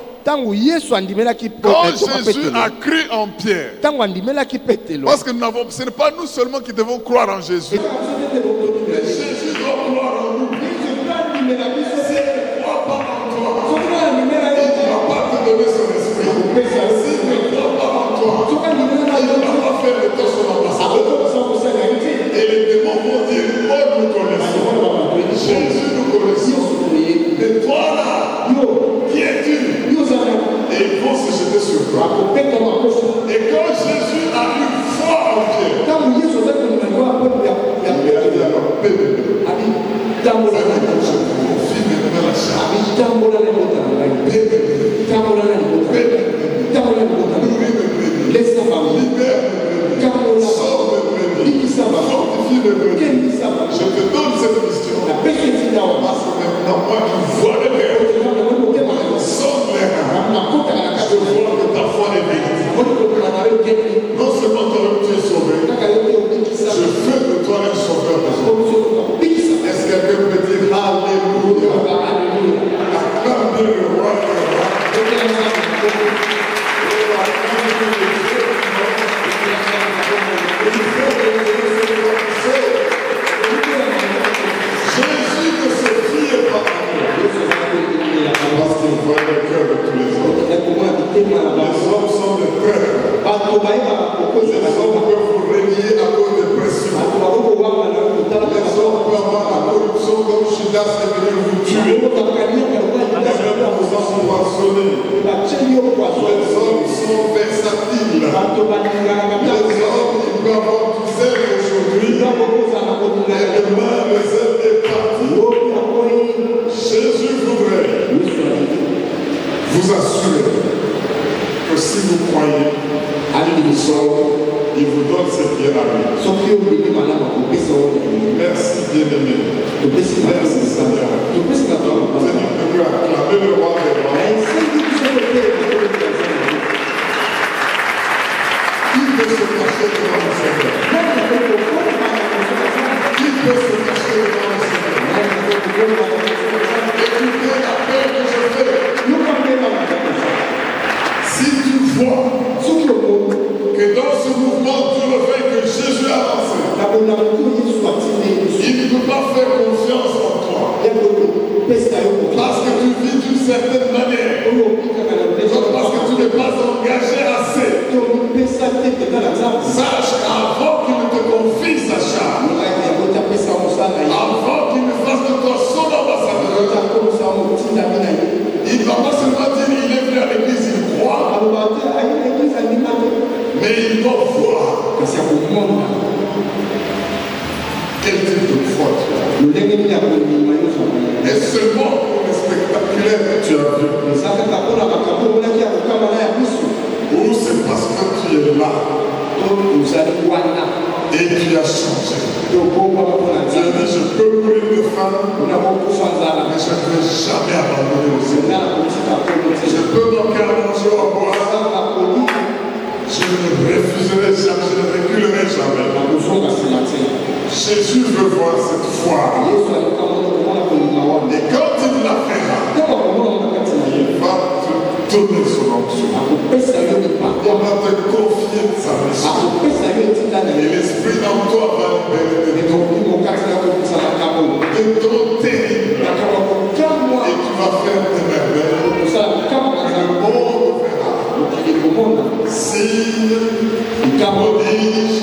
Quand Jésus a cru en Pierre, parce que ce n'est pas nous seulement qui devons croire en Jésus. Jésus doit croire en nous. S'il ne croit pas en toi, il ne va pas te donner son esprit. S'il ne croit pas en toi, il ne va pas faire de toi son ambassadeur. Et les démons vont dire, oh, nous connaissons. Jésus, nous connaissons. Et toi là, qui es-tu? Et ils vont se jeter sur toi. Et quand Jésus a eu foi en Pierre, il a dit alors, paix de Dieu. Je confie mes mains à la charge. Je te donne cette mission. Parce que maintenant, moi qui vois le Père, sans l'air, je vois que ta foi est bénie. Non seulement tu es sauvé, je fais de toi un sauveur de soi. Est-ce que quelqu'un peut dire Alléluia? Acclamez le roi. Jésus ne se fie pas à nous. Parce qu'il voit le cœur de tous les hommes. Les hommes sont des frères. Les hommes peuvent vous régner à cause des pressions. Les hommes peuvent avoir la corruption comme Judas est venu vous tuer. Les hommes vous empoisonner. Les hommes sont versatiles. Les hommes, ils peuvent avoir du zèle aujourd'hui. Et demain, le zèle est parti. Jésus voudrait vous assurer que si vous croyez, il vous donne cette pierre à lui. Merci bien-aimé. Merci Seigneur. Seigneur, de Dieu, acclamer le roi des rois. Qui peut se cacher devant le Seigneur? Qui peut se cacher devant le Seigneur? Écoutez la paix que je fais. Si tu vois que dans ce mouvement, tu le fais que Jésus a avancé, il ne peut pas faire confiance en toi. Parce que tu vis d'une certaine manière. Parce que tu n'es pas engagé assez. Sache qu'avant qu'il ne te confie sa charge, avant qu'il ne fasse de toi son ambassadeur, il ne va pas seulement dire il est venu à l'église, il croit, mais il doit voir quel type de foi tu as. Et seulement pour le spectaculaire que tu as vu, ou c'est parce que tu es là et tu as changé. Tu as dit, je peux mourir de faim, mais je ne vais jamais abandonner le Seigneur. Je peux manquer à manger ou à boire, je ne refuserai jamais, je ne reculerai jamais. Jésus veut voir cette foi. Et quand il la fera, il va te donner son onction. Il va te confier sa mission. Et l'esprit en toi va libérer de ton terrible. Et tu vas faire des merveilles. Le monde verra. Signe, prodige,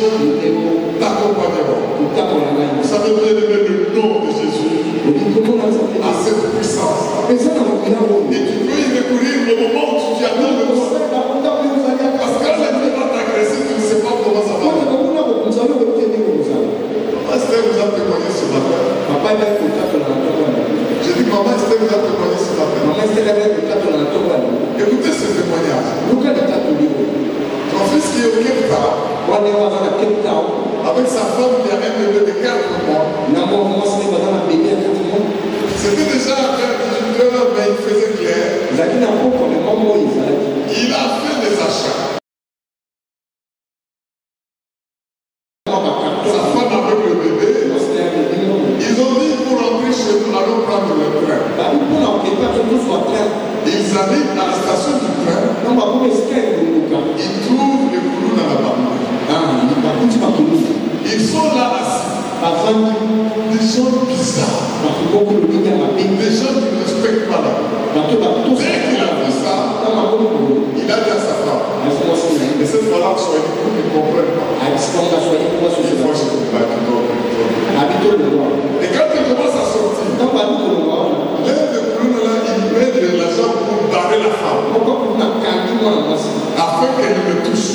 t'accompagneront. Vous savez bien aimer le nom de Jésus à cette puissance. Et tu peux y recourir au moment où tu attends le nom. Parce que quand l'ennemi va t'agresser, tu ne sais pas comment ça va. Maman Esther vous a témoigné ce matin. J'ai dit maman Esther vous a témoigné ce matin. Écoutez ce témoignage. Ton fils qui est au Cape Town, avec sa femme, il y a un bébé de 4 mois. C'était déjà à faire 18 heures, mais il faisait clair. Il a fait des achats. Sa femme avec le bébé, ils ont dit pour rentrer chez nous, allons prendre le train. Ils arrivent à la station Des gens bizarres. Des gens qui ne respectent pas la vie. Dès qu'il a fait ça, il a dit à sa femme. Et cette fois-là, soyez pour qu'ils ne comprennent pas. Il faut que je te batte. Et quand il commence à sortir, l'un des colonnes là, il met de l'argent pour barrer la femme. Afin qu'elle me touche.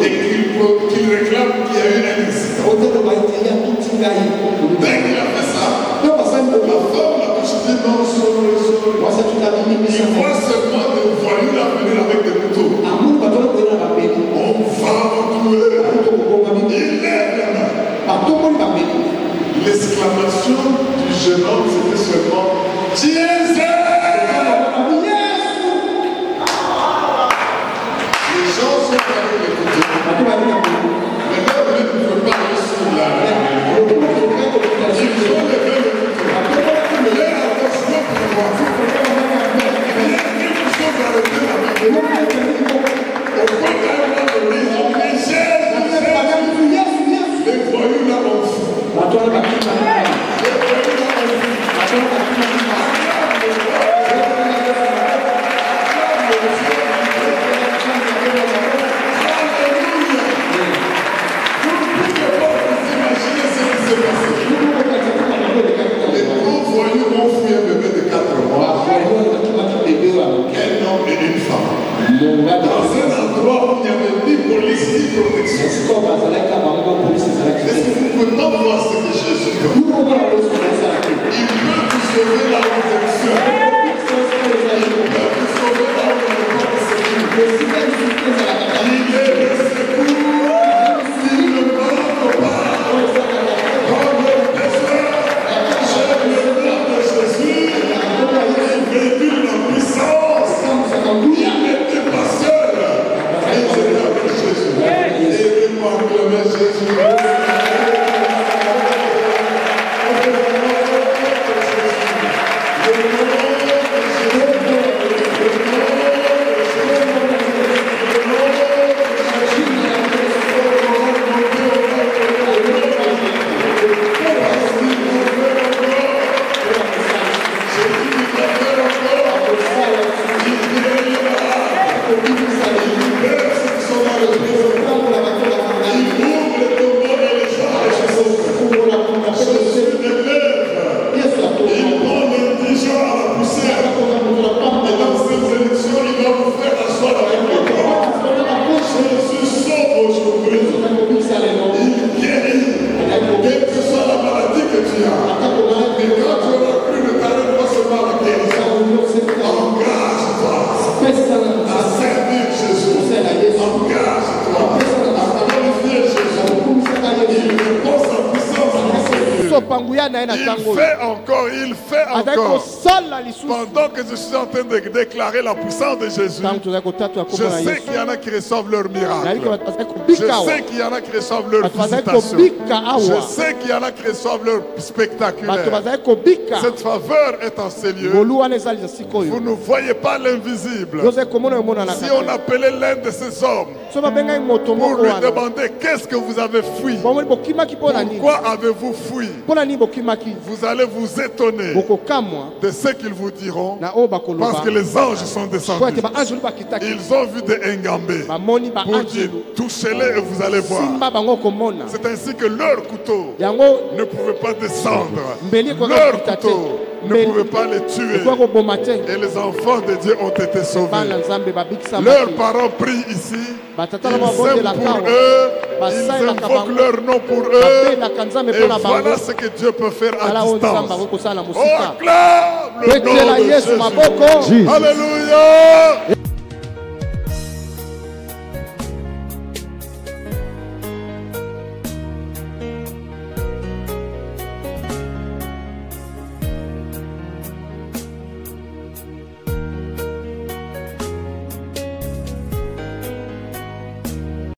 Et qu'il réclame qu'il y a eu un incident. Dès qu'il a fait ça, la femme l'a touché, dit non, sorry. Il voit seulement des voyous là venir avec des couteaux. On va me tuer. Il lève la main. L'exclamation du jeune homme, c'était seulement Jésus! Les gens sont allés l'écouter. Maintenant, vous ne pouvez pas aller sur la il faut lever le couteau. Les attentions pour moi. Il y a quelque chose à lever la main. Au point qu'à un moment donné, ils ont dit Jésus! Les voyous là ont fou. Les gros voyous ont fouillé un bébé de 4 mois. Un homme et une femme. Dans un endroit où il n'y avait ni police ni protection. Est-ce que vous ne pouvez pas voir ce que Jésus fait? Il peut vous sauver là où vous êtes seul. Il peut vous sauver là où vous n'avez pas de sécurité. Il est le secours. Il ne manque pas. Quand le pécheur achète le nom de Jésus, il véhicule la puissance. Il n'était pas seul. Il était avec Jésus. Et il m'a acclamé Jésus. Il fait encore. Pendant que je suis en train de déclarer la puissance de Jésus, je sais qu'il y en a qui reçoivent leur miracle. Je sais qu'il y en a qui reçoivent leur visitation. Je sais qu'il y en a qui reçoivent leur spectaculaire. Cette faveur est en ces lieux. Vous ne voyez pas l'invisible. Si on appelait l'un de ces hommes pour lui demander qu'est-ce que vous avez fui, pourquoi avez-vous fui, vous allez vous étonner de ce qu'ils vous diront, parce que les anges sont descendus. Ils ont vu des Ngambé pour dire touchez-les et vous allez voir. C'est ainsi que leur couteau ne pouvait pas descendre. Leur couteau ne pouvait pas les tuer. Et les enfants de Dieu ont été sauvés. Leurs parents prient ici. Ils aiment pour eux. Ils invoquent leur nom pour eux. Et voilà ce que Dieu peut faire à distance. Oh, acclame le nom de Jésus. Alléluia.